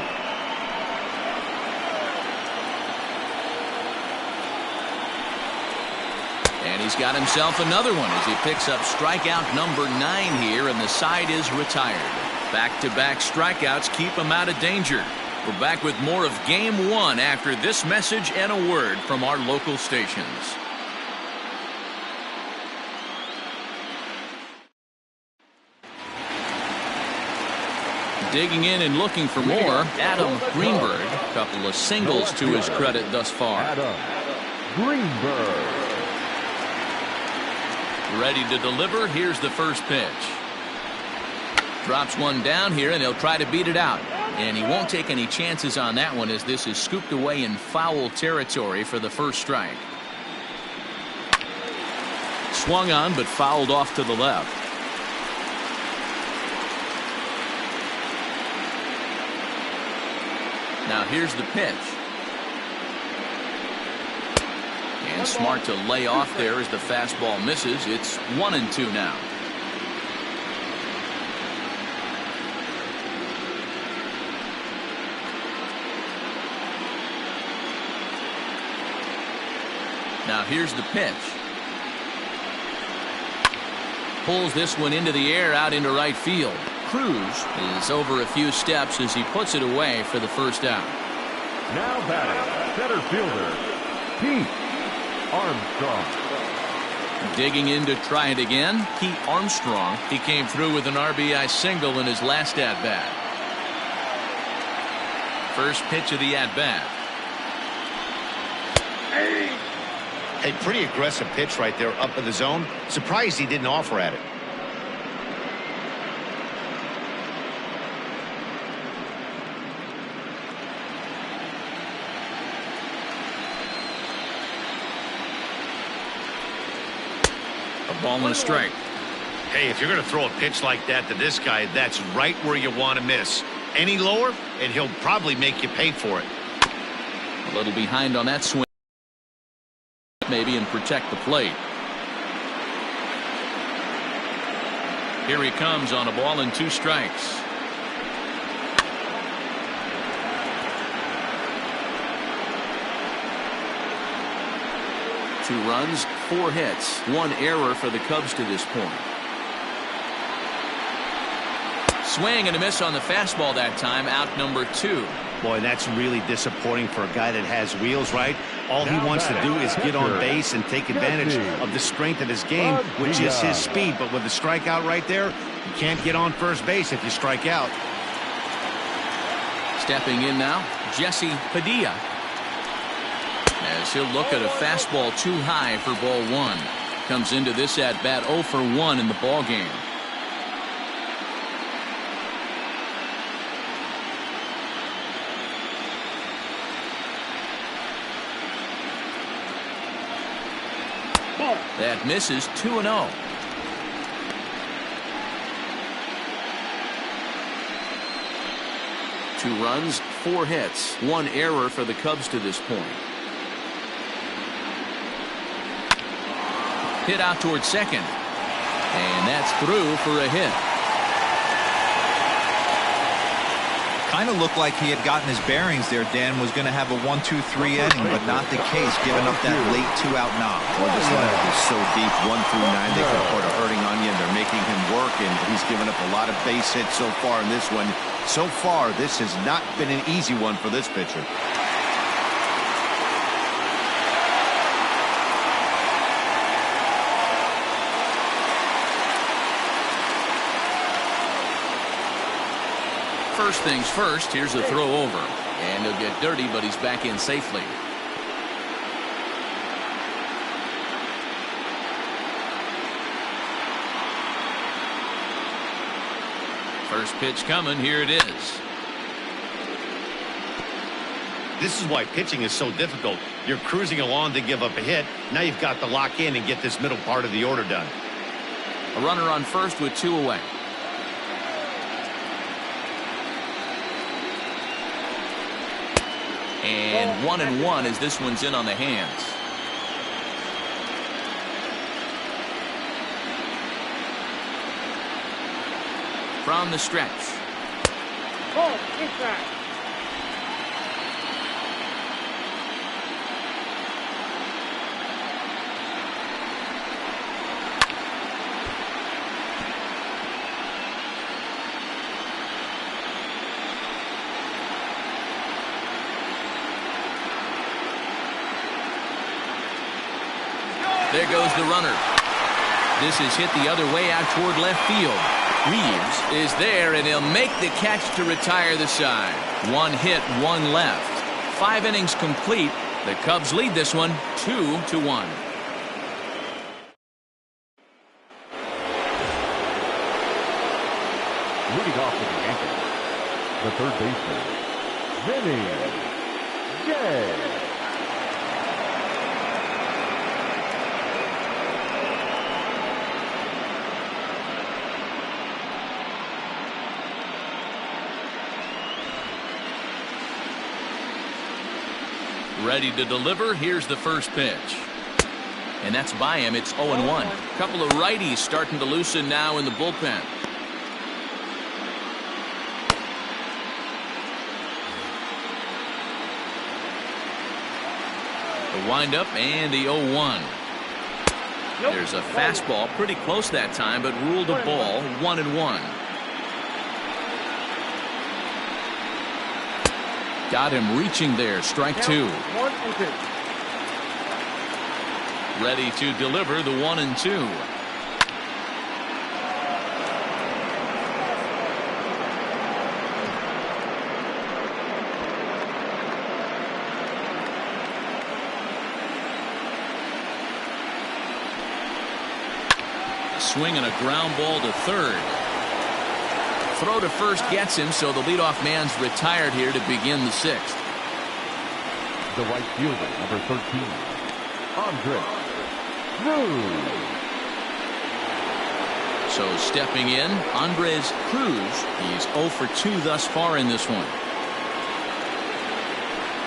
And he's got himself another one as he picks up strikeout number 9 here, and the side is retired. Back-to-back strikeouts keep him out of danger. We're back with more of Game 1 after this message and a word from our local stations. Digging in and looking for more, Adam Greenberg. A couple of singles to his credit thus far. Adam Greenberg. Ready to deliver. Here's the first pitch. Drops one down here, and he'll try to beat it out. And he won't take any chances on that one as this is scooped away in foul territory for the first strike. Swung on, but fouled off to the left. Now here's the pitch. And smart to lay off there as the fastball misses. It's 1-2 now. Now here's the pitch. Pulls this one into the air out into right field. Cruz is over a few steps as he puts it away for the first out. Now batting, center fielder, Pete Armstrong. Digging in to try it again, Pete Armstrong. He came through with an RBI single in his last at-bat. First pitch of the at-bat. A pretty aggressive pitch right there up in the zone. Surprised he didn't offer at it. A ball and a strike. Hey, if you're going to throw a pitch like that to this guy, that's right where you want to miss. Any lower, and he'll probably make you pay for it. A little behind on that swing. Maybe and protect the plate. Here he comes on a ball and 2 strikes. Two runs, 4 hits, 1 error for the Cubs to this point. Swing and a miss on the fastball that time. Out number 2. Boy, that's really disappointing for a guy that has wheels, right? All he wants to do is get on base and take advantage of the strength of his game, which is his speed. But with the strikeout right there, you can't get on first base if you strike out. Stepping in now, Jesse Padilla. As he'll look at a fastball too high for ball 1. Comes into this at bat 0 for 1 in the ball game. That misses 2-0. Two runs, 4 hits, 1 error for the Cubs to this point. Hit out towards second. And that's through for a hit. Kind of looked like he had gotten his bearings there. Dan was going to have a 1-2-3 inning, but not the case, giving up that late 2-out knock. Well, this lineup is so deep, 1 through 9, they can put a hurting on you, and they're making him work, and he's given up a lot of base hits so far in this one. So far, this has not been an easy one for this pitcher. First things first, here's a throw over. And he'll get dirty, but he's back in safely. First pitch coming, here it is. This is why pitching is so difficult. You're cruising along to give up a hit. Now you've got to lock in and get this middle part of the order done. A runner on first with 2 away. And 1-1 as this one's in on the hands. From the stretch. Oh, inside. There goes the runner. This is hit the other way out toward left field. Reeves is there, and he'll make the catch to retire the side. 1 hit, 1 left. 5 innings complete. The Cubs lead this one 2-1. Leading off for the Yankees, the third baseman, Vinny J. Ready to deliver. Here's the first pitch. And that's by him. It's 0-1. Couple of righties starting to loosen now in the bullpen. The windup and the 0-1. There's a fastball pretty close that time, but ruled a ball. 1-1. Got him reaching there. Strike 2. 1 and 2. Ready to deliver the 1-2. swing and a ground ball to third. Throw to first gets him, so the leadoff man's retired here to begin the sixth. The right fielder, number 13, Andre Cruz. So stepping in, Andres Cruz. He's 0 for 2 thus far in this one.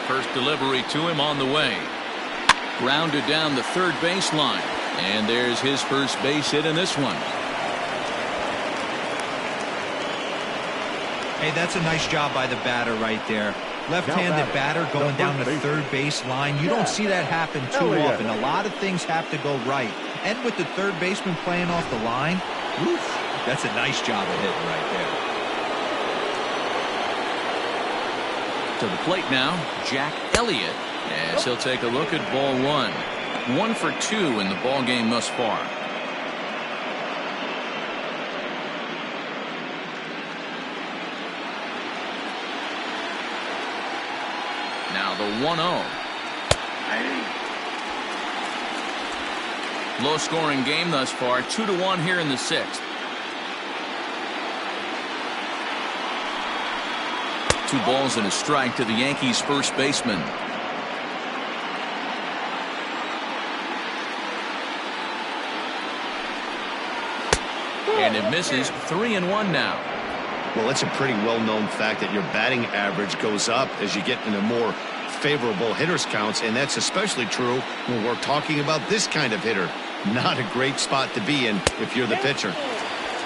First delivery to him on the way. Grounded down the third baseline. And there's his first base hit in this one. Hey, that's a nice job by the batter right there. Left-handed batter going down the third base line. You don't see that happen too often. A lot of things have to go right. And with the third baseman playing off the line, oof, that's a nice job of hitting right there. To the plate now, Jack Elliott, as he'll take a look at ball one. 1 for 2 in the ball game thus far. Now the 1-0. Low scoring game thus far, 2-1 here in the sixth. 2 balls and a strike to the Yankees first baseman. And it misses. 3-1 now. Well, it's a pretty well-known fact that your batting average goes up as you get into more favorable hitters counts, and that's especially true when we're talking about this kind of hitter. Not a great spot to be in if you're the pitcher.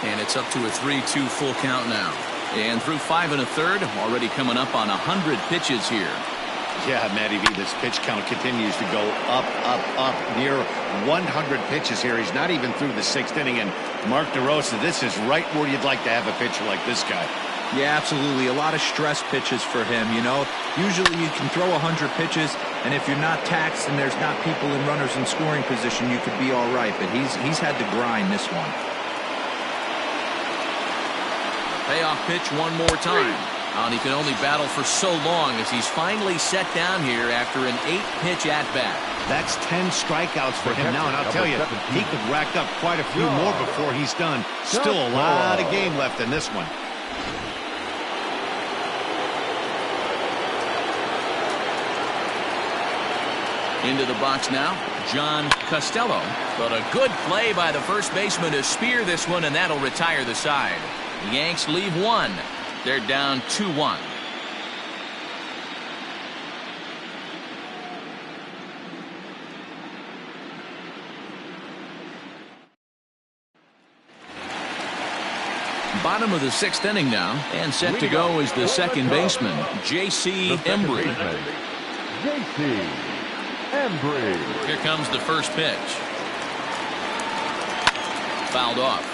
And it's up to a 3-2 full count now. And through 5 1/3, already coming up on 100 pitches here. Yeah, Matty V, this pitch count continues to go up, near 100 pitches here. He's not even through the 6th inning, and Mark DeRosa, this is right where you'd like to have a pitcher like this guy. Yeah, absolutely. A lot of stress pitches for him, you know. Usually you can throw 100 pitches, and if you're not taxed and there's not people in runners in scoring position, you could be all right. But he's had to grind this one. Payoff pitch one more time. And he can only battle for so long as he's finally set down here after an 8-pitch at-bat. That's 10 strikeouts for him now, and I'll tell you, he could rack up quite a few more before he's done. Still a lot of game left in this one. Into the box now, John Costello. But a good play by the first baseman to spear this one, and that'll retire the side. The Yanks leave one. They're down 2-1. Bottom of the 6th inning now, and set to go is the second baseman, J.C. Embry. J.C. Embry. Here comes the first pitch. Fouled off.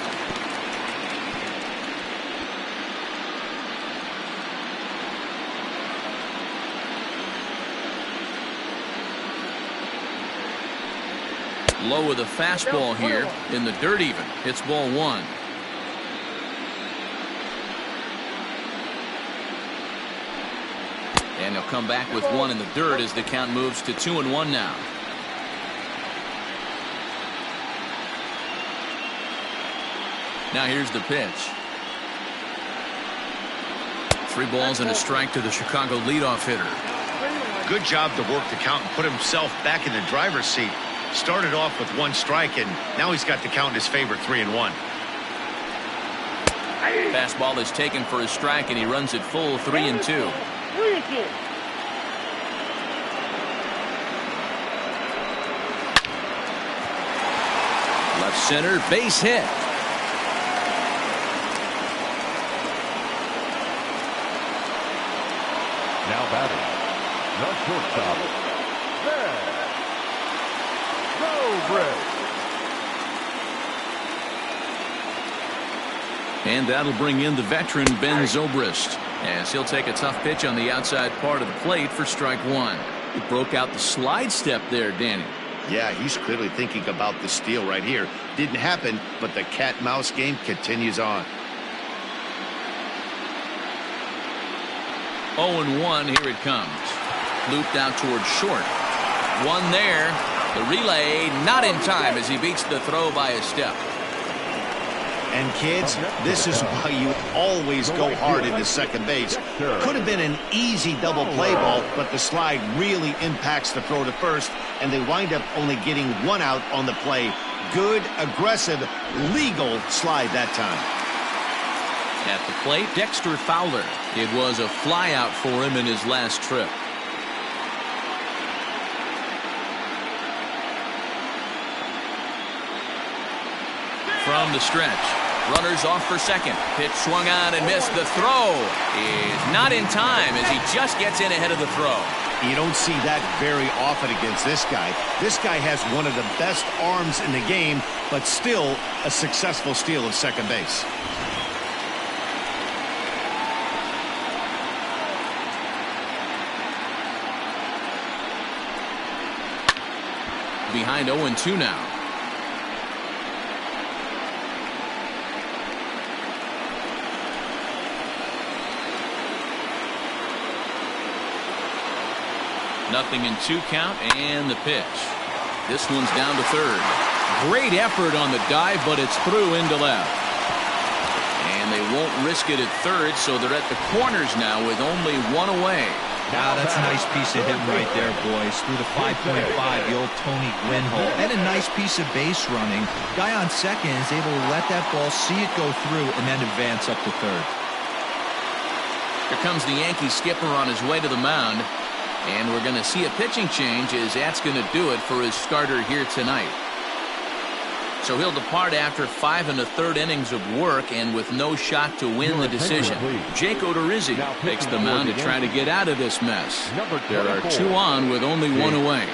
Low with a fastball here in the dirt even. It's ball 1. And he'll come back with 1 in the dirt as the count moves to 2-1 now. Now here's the pitch. 3 balls and a strike to the Chicago leadoff hitter. Good job to work the count and put himself back in the driver's seat. Started off with 1 strike, and now he's got the count in his favor, 3-1. Fastball is taken for a strike, and he runs it full 3-2. Left center, base hit. Now batting, the shortstop, And that'll bring in the veteran Ben Zobrist, as he'll take a tough pitch on the outside part of the plate for strike 1. He broke out the slide step there, Danny. Yeah, he's clearly thinking about the steal right here. Didn't happen, but the cat-mouse game continues on. 0-1, here it comes. Looped out towards short. 1 there. The relay not in time as he beats the throw by a step. And kids, this is why you always go hard into second base. Could have been an easy double play ball, but the slide really impacts the throw to first, and they wind up only getting one out on the play. Good, aggressive, legal slide that time. At the plate, Dexter Fowler. It was a flyout for him in his last trip. From the stretch, runners off for second. Pitch swung on and missed. The throw is not in time as he just gets in ahead of the throw. You don't see that very often against this guy. This guy has one of the best arms in the game, but still a successful steal of second base. Behind 0-2 now. Nothing in 2 count, and the pitch. This one's down to third. Great effort on the dive, but it's through into left. And they won't risk it at third, so they're at the corners now with only one away. Now that's a nice piece of hitting right there, boys. Through the 5.5, the old Tony Gwynn hole. And a nice piece of base running. Guy on second is able to let that ball, see it go through, and then advance up to third. Here comes the Yankee skipper on his way to the mound. And we're going to see a pitching change as that's going to do it for his starter here tonight. So he'll depart after 5 1/3 innings of work and with no shot to win the decision. Jake Odorizzi takes the mound to try to get out of this mess. There are 2 on with only 1 away.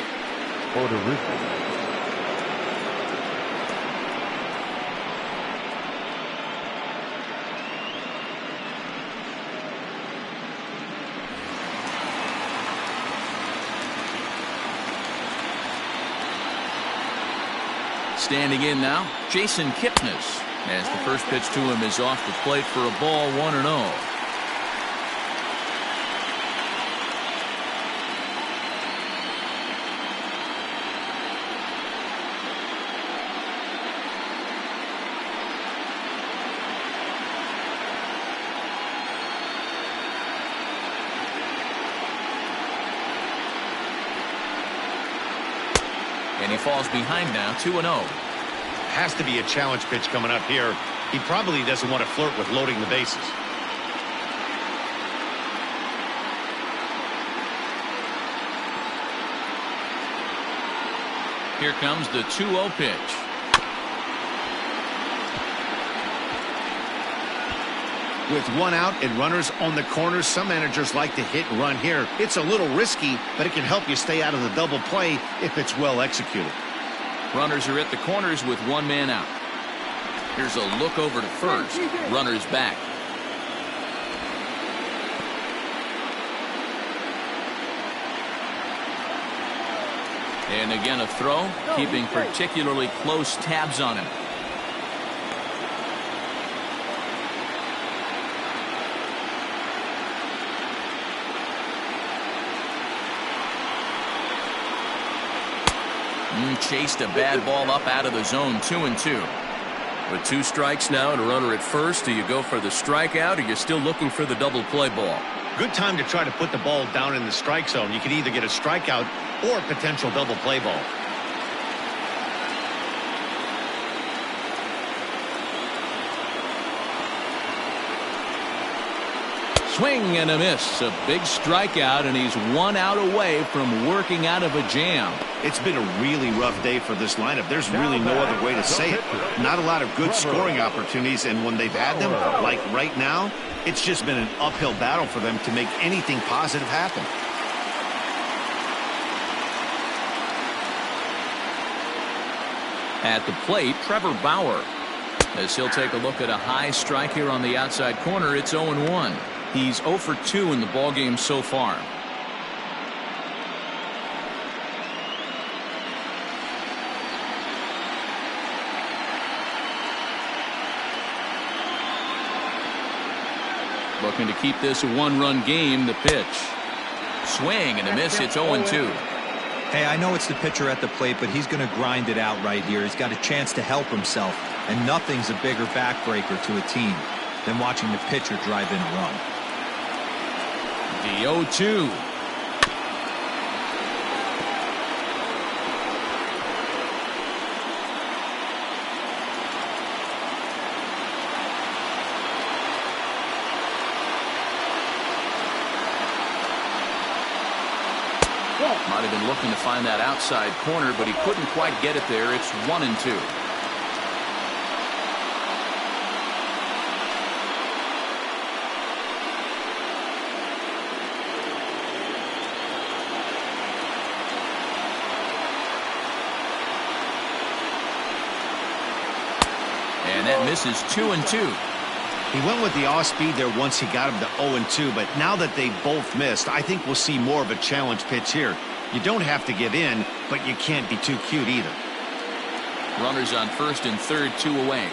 Standing in now, Jason Kipnis, as the first pitch to him is off the plate for a ball, 1-0. And he falls behind now, 2-0. Has to be a challenge pitch coming up here. He probably doesn't want to flirt with loading the bases. Here comes the 2-0 pitch. With 1 out and runners on the corners, some managers like to hit and run here. It's a little risky, but it can help you stay out of the double play if it's well executed. Runners are at the corners with 1 man out. Here's a look over to first. Runners back. And again a throw, keeping particularly close tabs on him. Chased a bad ball up out of the zone, 2-2. With 2 strikes now and a runner at first, do you go for the strikeout or you're still looking for the double play ball? Good time to try to put the ball down in the strike zone. You can either get a strikeout or a potential double play ball. Swing and a miss. A big strikeout, and he's 1 out away from working out of a jam. It's been a really rough day for this lineup. There's really no other way to say it. Not a lot of good scoring opportunities, and when they've had them, like right now, it's just been an uphill battle for them to make anything positive happen. At the plate, Trevor Bauer. As he'll take a look at a high strike here on the outside corner, it's 0-1. He's 0 for 2 in the ballgame so far. Looking to keep this a 1-run game. The pitch. Swing and a miss. It's 0-2. Hey, I know it's the pitcher at the plate, but he's going to grind it out right here. He's got a chance to help himself. And nothing's a bigger backbreaker to a team than watching the pitcher drive in a run. The 0-2. Might have been looking to find that outside corner, but he couldn't quite get it there. It's 1-2. And that misses 2-2. He went with the off-speed there once he got him to 0-2, but now that they both missed, I think we'll see more of a challenge pitch here. You don't have to give in, but you can't be too cute either. Runners on first and third, 2 away.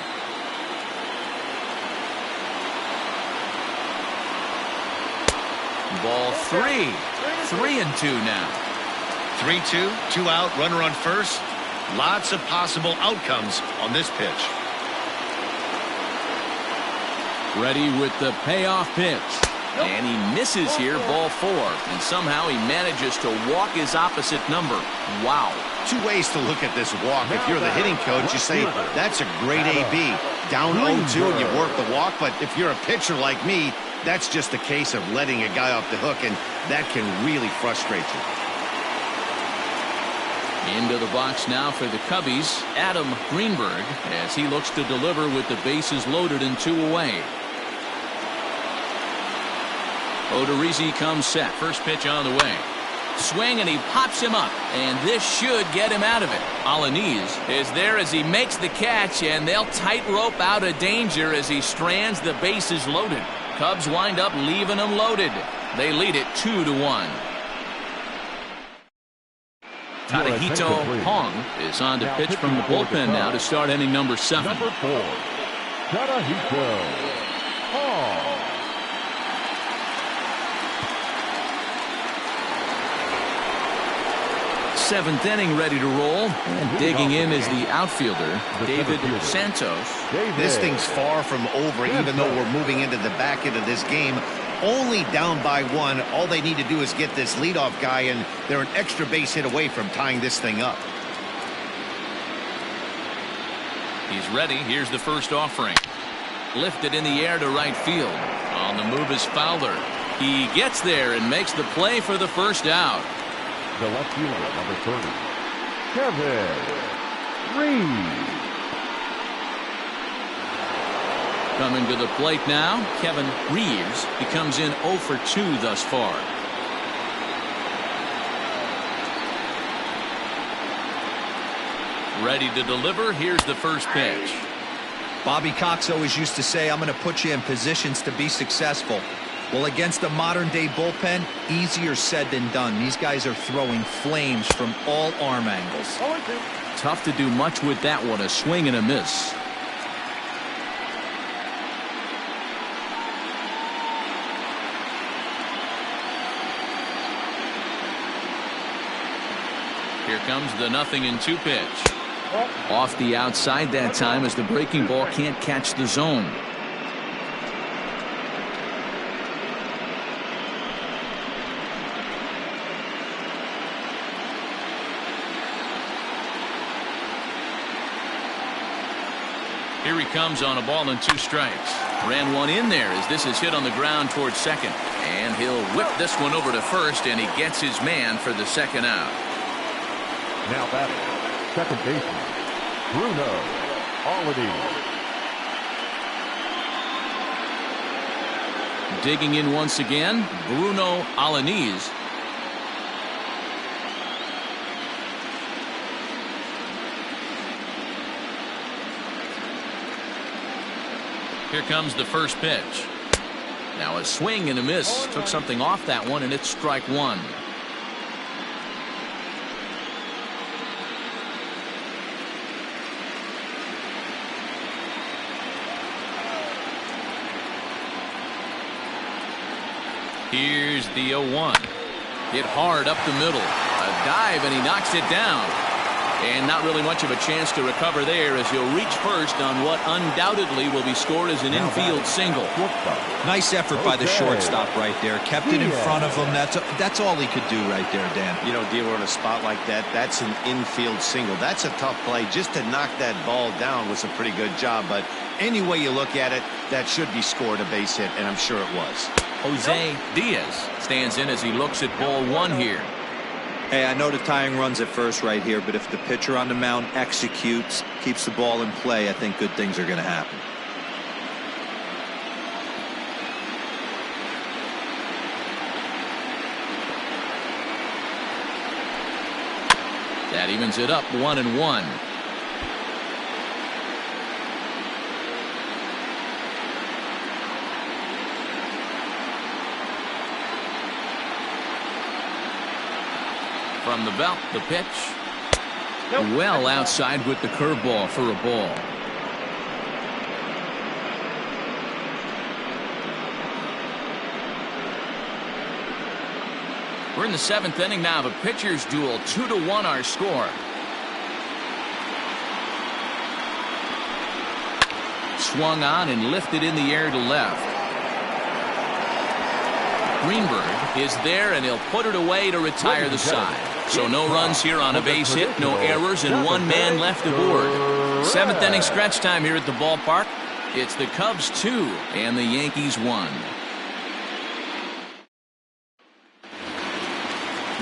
Ball 3. 3-2 now. 3-2, 2 out, runner on first. Lots of possible outcomes on this pitch. Ready with the payoff pitch. And he misses here, ball 4. And somehow he manages to walk his opposite number. Wow. 2 ways to look at this walk. If you're the hitting coach, you say, that's a great AB. Down 0-2 and you work the walk. But if you're a pitcher like me, that's just a case of letting a guy off the hook, and that can really frustrate you. Into the box now for the Cubbies, Adam Greenberg, as he looks to deliver with the bases loaded and 2 away. Odorizzi comes set. First pitch on the way. Swing, and he pops him up, and this should get him out of it. Alaniz is there as he makes the catch, and they'll tightrope out of danger as he strands the bases loaded. Cubs wind up leaving him loaded. They lead it 2-1. Tadahito Hong is on to pitch from the bullpen now to start inning number 7. Number 4, Tadahito Hong. Seventh inning, ready to roll. And digging in is the outfielder, David Santos. This thing's far from over, even though we're moving into the back end of this game. Only down by 1. All they need to do is get this leadoff guy, and they're an extra base hit away from tying this thing up. He's ready. Here's the first offering. Lifted in the air to right field. On the move is Fowler. He gets there and makes the play for the first out. The left fielder, number 30, Kevin Reed. Coming to the plate now, Kevin Reeves. He comes in 0 for 2 thus far. Ready to deliver. Here's the first pitch. Bobby Cox always used to say, I'm going to put you in positions to be successful. Well, against a modern-day bullpen, easier said than done. These guys are throwing flames from all arm angles. Tough to do much with that one. A swing and a miss. Here comes the 0-2 pitch. Off the outside that time as the breaking ball can't catch the zone. Here he comes on a ball and 2 strikes. Ran one in there as this is hit on the ground towards second. And he'll whip this one over to first, and he gets his man for the second out. Now batting, second baseman, Bruno Alaniz. Digging in once again, Bruno Alaniz. Here comes the first pitch. Now a swing and a miss. Took something off that one, and it's strike 1. Here's the 0-1. Hit hard up the middle. A dive, and he knocks it down. And not really much of a chance to recover there as he'll reach first on what undoubtedly will be scored as an infield single. Nice effort by the shortstop right there. Kept it in front of him. That's all he could do right there, Dan. You know, dealer in a spot like that, that's an infield single. That's a tough play. Just to knock that ball down was a pretty good job. But any way you look at it, that should be scored a base hit, and I'm sure it was. Jose Diaz stands in as he looks at ball one here. Hey, I know the tying run's at first right here, but if the pitcher on the mound executes, keeps the ball in play, I think good things are going to happen. That evens it up 1-1. From the belt, the pitch. Well outside with the curveball for a ball. We're in the 7th inning now of a pitcher's duel. 2-1 our score. Swung on and lifted in the air to left. Greenberg is there, and he'll put it away to retire the side. So no runs here on a base hit, no errors, and one man left aboard. 7th inning stretch time here at the ballpark. It's the Cubs 2 and the Yankees 1.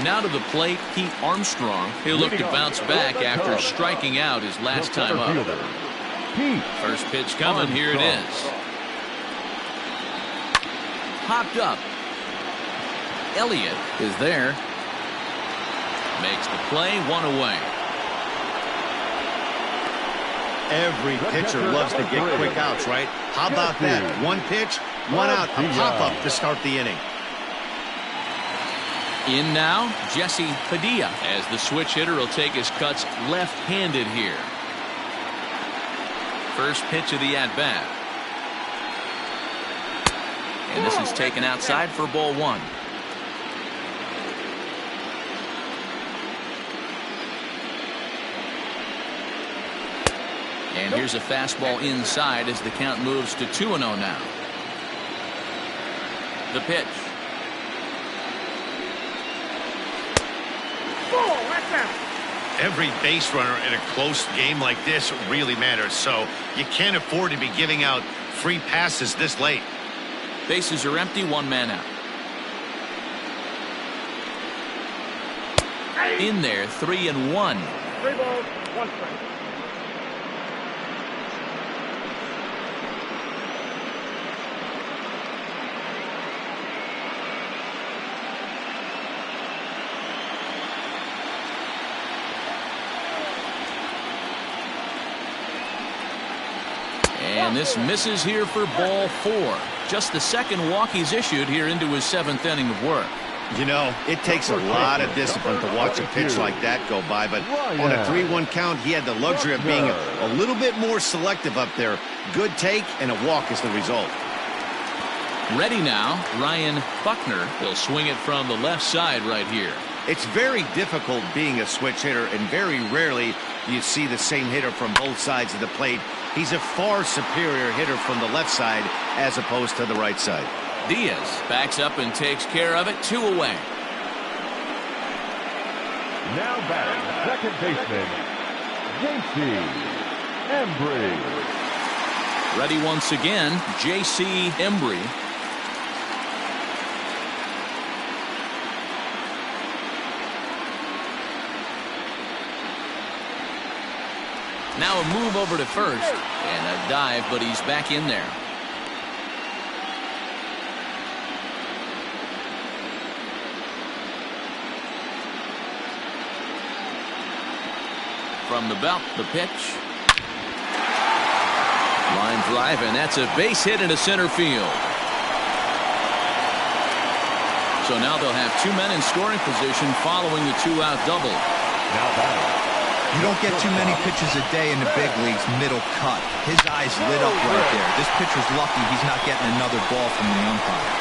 Now to the plate, Pete Armstrong. He'll look to bounce back after striking out his last time up. First pitch coming, here it is. Popped up. Elliott is there. Makes the play, one away. Every pitcher loves to get quick outs, right? How about that? One pitch, one out, a pop-up to start the inning. In now, Jesse Padilla, as the switch hitter will take his cuts left-handed here. First pitch of the at-bat. And this is taken outside for ball one. And here's a fastball inside as the count moves to 2-0 now. The pitch. Every base runner in a close game like this really matters, so you can't afford to be giving out free passes this late. Bases are empty, one man out. In there, 3-1. 3 balls, 1 strike. And this misses here for ball 4. Just the second walk he's issued here into his 7th inning of work. You know, it takes a lot of discipline to watch a pitch like that go by, but on a 3-1 count, he had the luxury of being a little bit more selective up there. Good take, and a walk is the result. Ready now, Ryan Buckner. He'll swing it from the left side right here. It's very difficult being a switch hitter, and very rarely do you see the same hitter from both sides of the plate. He's a far superior hitter from the left side as opposed to the right side. Diaz backs up and takes care of it. 2 away. Now batting, second baseman, J.C. Embry. Ready once again, J.C. Embry. Now a move over to first, and a dive, but he's back in there. From the belt, the pitch. Line drive, and that's a base hit into center field. So now they'll have 2 men in scoring position following the 2-out double. Now batting. You don't get too many pitches a day in the big leagues middle cut. His eyes lit up right there. This pitcher's lucky he's not getting another ball from the umpire.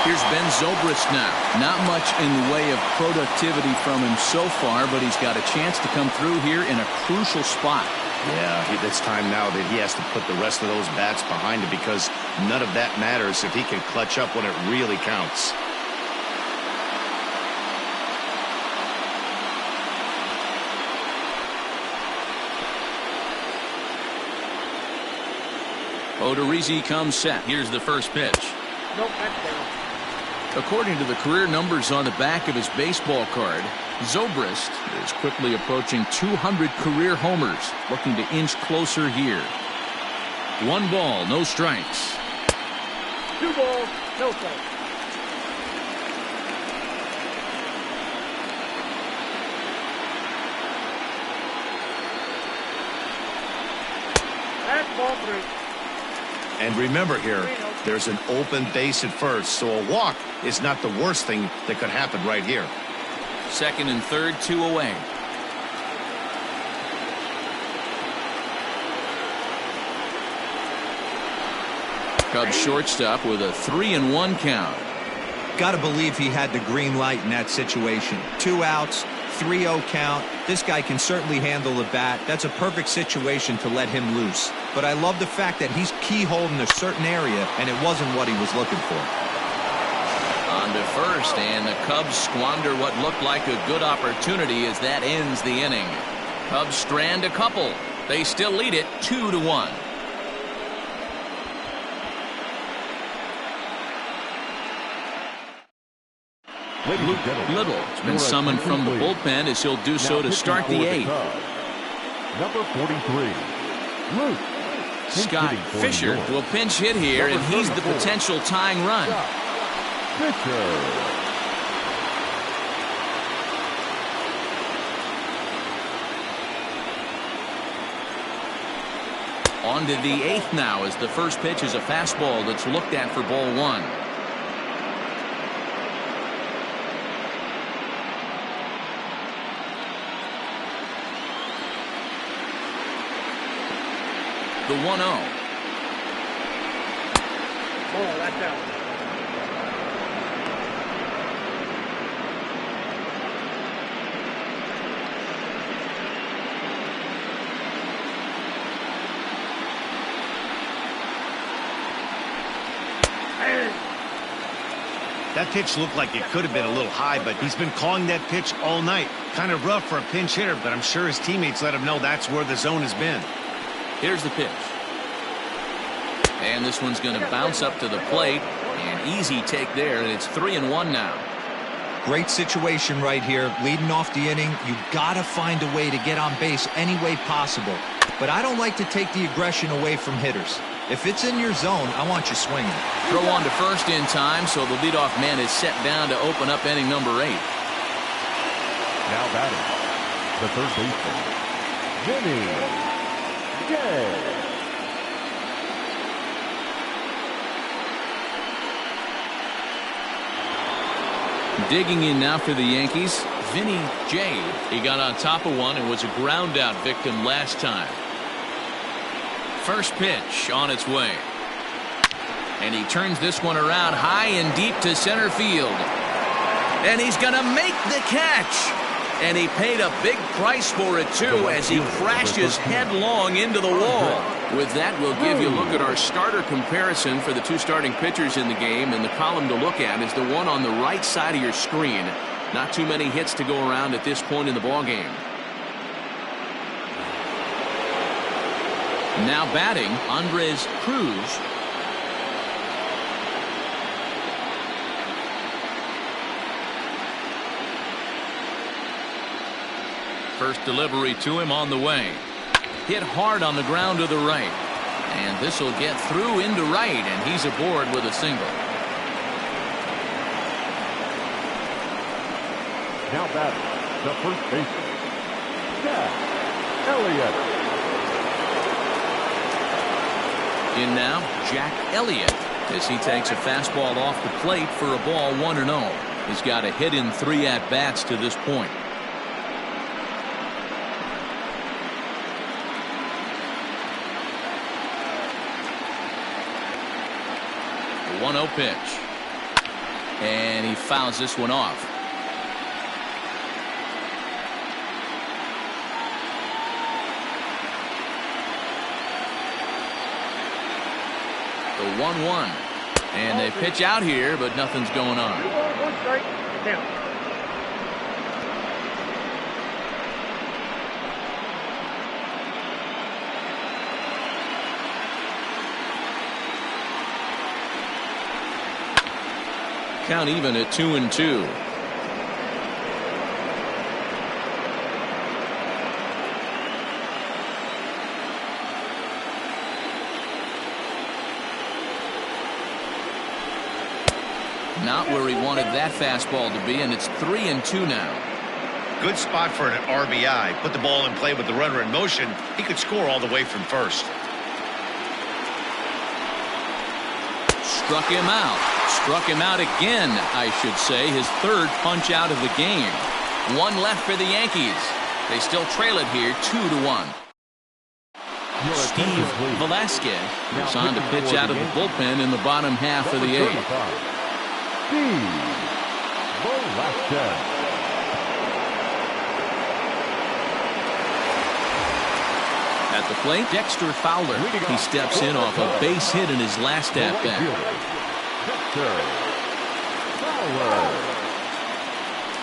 Here's Ben Zobrist now. Not much in the way of productivity from him so far, but he's got a chance to come through here in a crucial spot. Yeah, it's time now that he has to put the rest of those bats behind him, because none of that matters if he can clutch up when it really counts. Odorizzi comes set. Here's the first pitch. Nope, that's down. According to the career numbers on the back of his baseball card, Zobrist is quickly approaching 200 career homers, looking to inch closer here. 1 ball, no strikes. 2 balls, no strikes. That's ball 3. And remember here, there's an open base at first, so a walk is not the worst thing that could happen right here. Second and third, 2 away. Cubs shortstop with a 3-1 count. Got to believe he had the green light in that situation. 2 outs, 3-0 count. This guy can certainly handle the bat. That's a perfect situation to let him loose. But I love the fact that he's keyholed in a certain area, and it wasn't what he was looking for. On to first, and the Cubs squander what looked like a good opportunity as that ends the inning. Cubs strand a couple. They still lead it 2-1. Little has been summoned from the bullpen as he'll do so to start the 8th. Number 43, Luke. Scott Fisher will pinch hit here, and he's the potential tying run. Fisher. On to the 8th now, as the first pitch is a fastball that's looked at for ball 1. The 1-0. Oh, that's out. That pitch looked like it could have been a little high, but he's been calling that pitch all night. Kind of rough for a pinch hitter, but I'm sure his teammates let him know that's where the zone has been. Here's the pitch. And this one's going to bounce up to the plate. An easy take there, and it's 3-1 now. Great situation right here. Leading off the inning, you got to find a way to get on base any way possible. But I don't like to take the aggression away from hitters. If it's in your zone, I want you swinging. Throw on to first in time, so the leadoff man is set down to open up inning number 8. Now batting, the third baseman, Vinny. Digging in now for the Yankees, Vinny J. He got on top of one and was a ground out victim last time. First pitch on its way. And he turns this one around high and deep to center field. And he's going to make the catch. And he paid a big price for it, too, as he crashes headlong into the wall. With that, we'll give you a look at our starter comparison for the 2 starting pitchers in the game. And the column to look at is the one on the right side of your screen. Not too many hits to go around at this point in the ballgame. Now batting, Andres Cruz. First delivery to him on the way. Hit hard on the ground to the right. And this will get through into right, and he's aboard with a single. Now batting, the first baseman, Jack Elliott. In now, Jack Elliott, as he takes a fastball off the plate for a ball 1-0. He's got a hit in 3 at-bats to this point. The 1-0 pitch. And he fouls this one off. The 1-1. And they pitch out here, but nothing's going on. 1 strike, down. Count even at 2-2. Not where he wanted that fastball to be, and it's 3-2 now. Good spot for an RBI. Put the ball in play with the runner in motion. He could score all the way from first. Struck him out. Struck him out again, I should say. His third punch out of the game. One left for the Yankees. They still trail it here 2-1. Steve Velasquez is on to pitch out of the bullpen in the bottom half of the eighth. Steve Velasquez. At the plate, Dexter Fowler. He steps in off a base hit in his last at-bat. Dexter Fowler.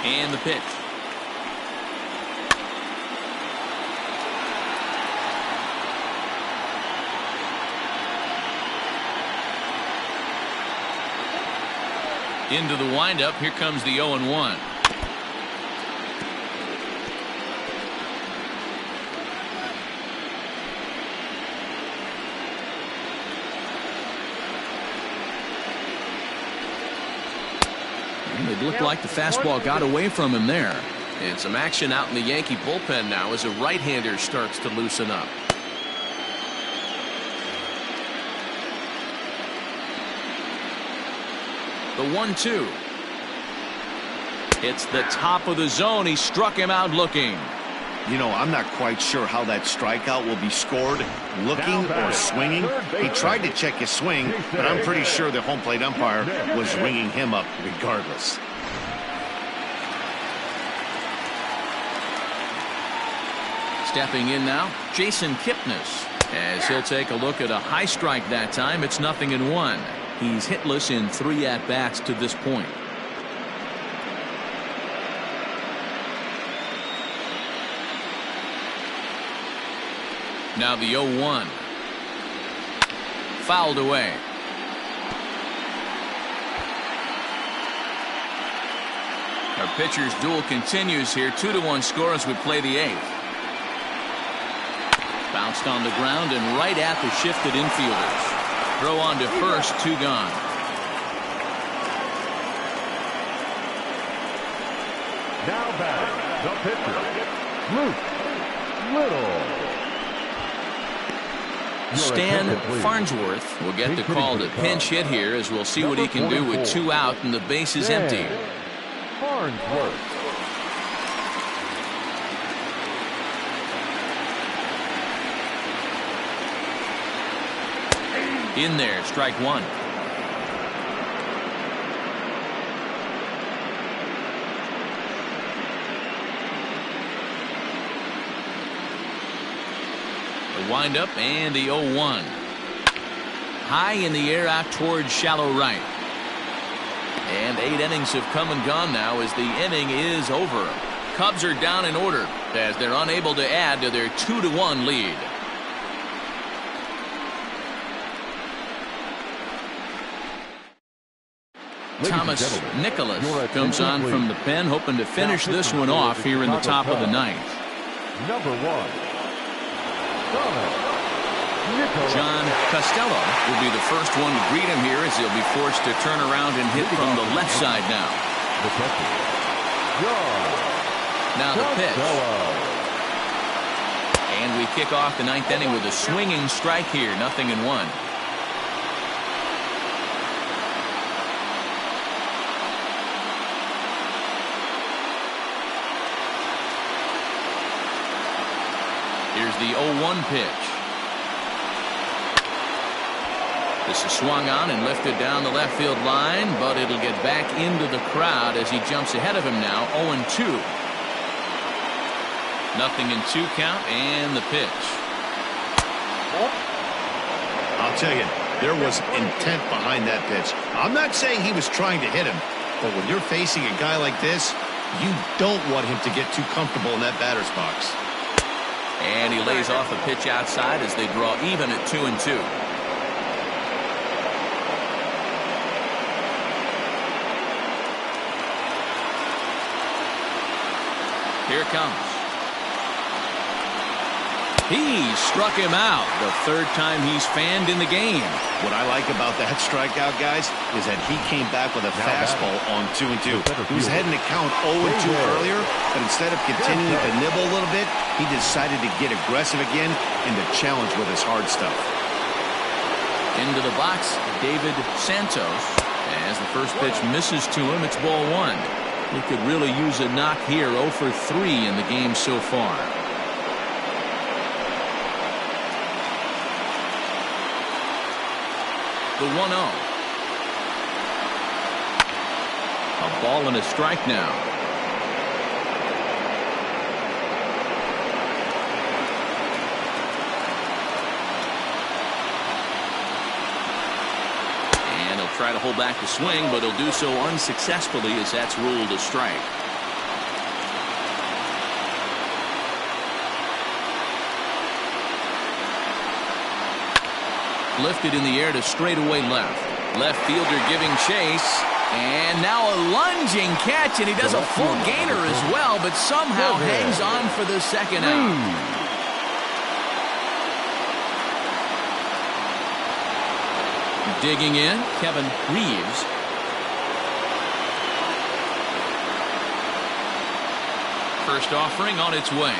And the pitch. Into the windup. Here comes the 0-1. It looked like the fastball got away from him there. And some action out in the Yankee bullpen now as a right-hander starts to loosen up. The 1-2. It's the top of the zone. He struck him out looking. You know, I'm not quite sure how that strikeout will be scored, looking or swinging. He tried to check his swing, but I'm pretty sure the home plate umpire was ringing him up regardless. Stepping in now, Jason Kipnis, as he'll take a look at a high strike that time. It's 0-1. He's hitless in 3 at-bats to this point. Now the 0-1. Fouled away. Our pitcher's duel continues here. 2-1 score as we play the 8th. Bounced on the ground and right at the shifted infielders. Throw on to first, 2 gone. Now batting, the pitcher, Luke Little. Stan Farnsworth will get the call to pinch hit here, as we'll see what he can do with 2 out and the base is empty. Farnsworth. In there, strike 1. The windup and the 0-1. High in the air out towards shallow right. And 8 innings have come and gone now as the inning is over. Cubs are down in order as they're unable to add to their 2-1 lead. Thomas Nicholas comes on from the pen, hoping to finish this one off here in the top of the 9th. Number 1. John Costello will be the first one to greet him here, as he'll be forced to turn around and hit from the left side now. Now the pitch. And we kick off the 9th inning with a swinging strike here. 0-1. Here's the 0-1 pitch. This is swung on and lifted down the left field line, but it'll get back into the crowd as he jumps ahead of him now, 0-2. 0-2 count and the pitch. I'll tell you, there was intent behind that pitch. I'm not saying he was trying to hit him, but when you're facing a guy like this, you don't want him to get too comfortable in that batter's box. And he lays off a pitch outside as they draw even at 2-2. Here comes. He struck him out the third time he's fanned in the game. What I like about that strikeout, guys, is that he came back with a fastball on 2-2. He was heading to count 0-2 earlier, but instead of continuing to nibble a little bit, he decided to get aggressive again and to challenge with his hard stuff. Into the box, David Santos. As the first pitch misses to him, it's ball one. He could really use a knock here. 0 for 3 in the game so far. The 1-0. A ball and a strike now. And he'll try to hold back the swing, but he'll do so unsuccessfully as that's ruled a strike. Lifted in the air to straightaway left. Left fielder giving chase. And now a lunging catch, and he does a full gainer as well, but somehow hangs on for the second out. Digging in, Kevin Reeves. First offering on its way.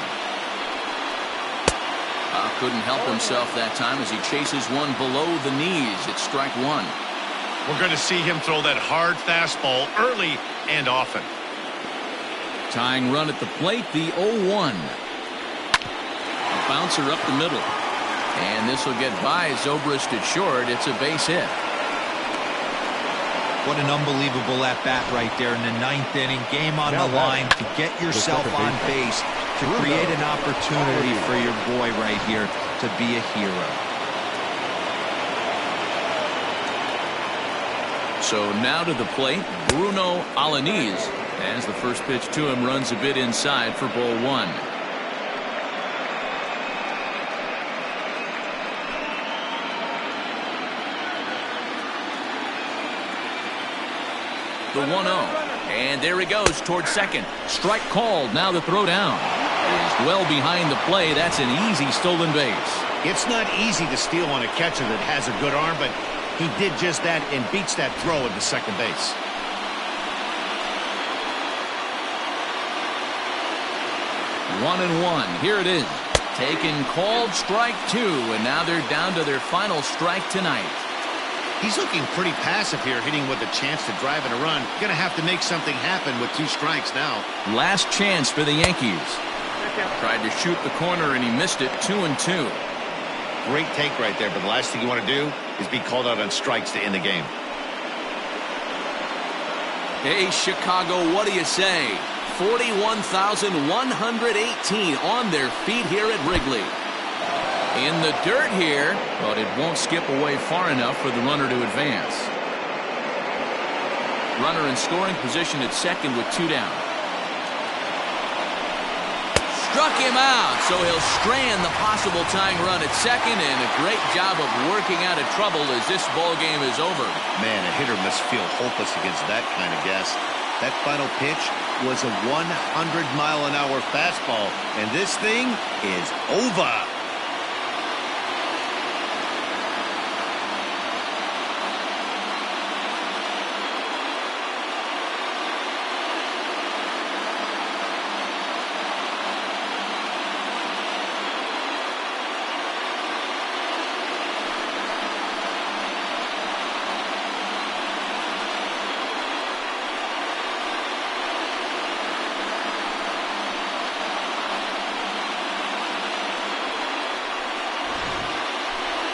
Couldn't help himself that time as he chases one below the knees. It's strike one. We're going to see him throw that hard fastball early and often. Tying run at the plate, the 0-1. A bouncer up the middle. And this will get by Zobrist at short. It's a base hit. What an unbelievable at-bat right there in the ninth inning. Game on the line to get yourself on base, to create an opportunity for your boy right here to be a hero. So now to the plate, Bruno Alaniz, as the first pitch to him runs a bit inside for ball one. The 1-0. And there he goes towards second. Strike called. Now the throw down is well behind the play. That's an easy stolen base. It's not easy to steal on a catcher that has a good arm, but he did just that and beats that throw into second base. One and one. Here it is. Taken, called, strike two, and now they're down to their final strike tonight. He's looking pretty passive here, hitting with a chance to drive in a run. Going to have to make something happen with 2 strikes now. Last chance for the Yankees. Tried to shoot the corner and he missed it. 2-2. Great take right there, but the last thing you want to do is be called out on strikes to end the game. Hey, Chicago, what do you say? 41,118 on their feet here at Wrigley. In the dirt here, but it won't skip away far enough for the runner to advance. Runner in scoring position at second with 2 down. Struck him out, so he'll strand the possible tying run at second, and a great job of working out of trouble as this ball game is over. Man, a hitter must feel hopeless against that kind of gas. That final pitch was a 100-mile-an-hour fastball, and this thing is over.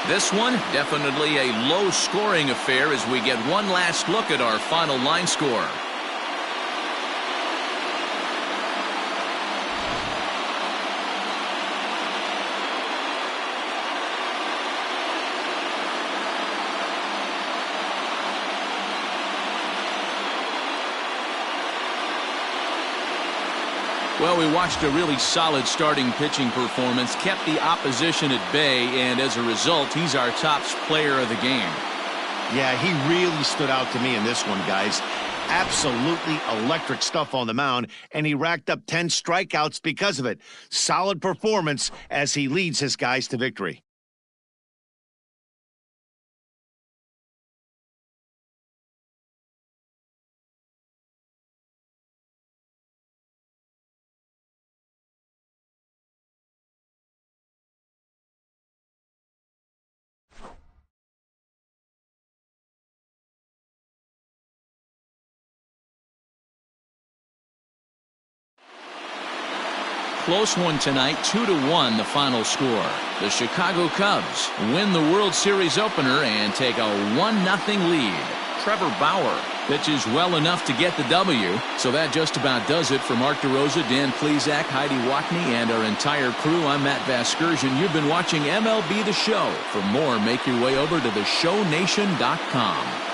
This one, definitely a low-scoring affair as we get one last look at our final line score. Well, we watched a really solid starting pitching performance, kept the opposition at bay, and as a result, he's our top player of the game. Yeah, he really stood out to me in this one, guys. Absolutely electric stuff on the mound, and he racked up 10 strikeouts because of it. Solid performance as he leads his guys to victory. Close one tonight, 2-1 the final score. The Chicago Cubs win the World Series opener and take a 1-0 lead. Trevor Bauer pitches well enough to get the W. So that just about does it for Mark DeRosa, Dan Plesac, Heidi Watney, and our entire crew. I'm Matt Vasgersian. You've been watching MLB The Show. For more, make your way over to theshownation.com.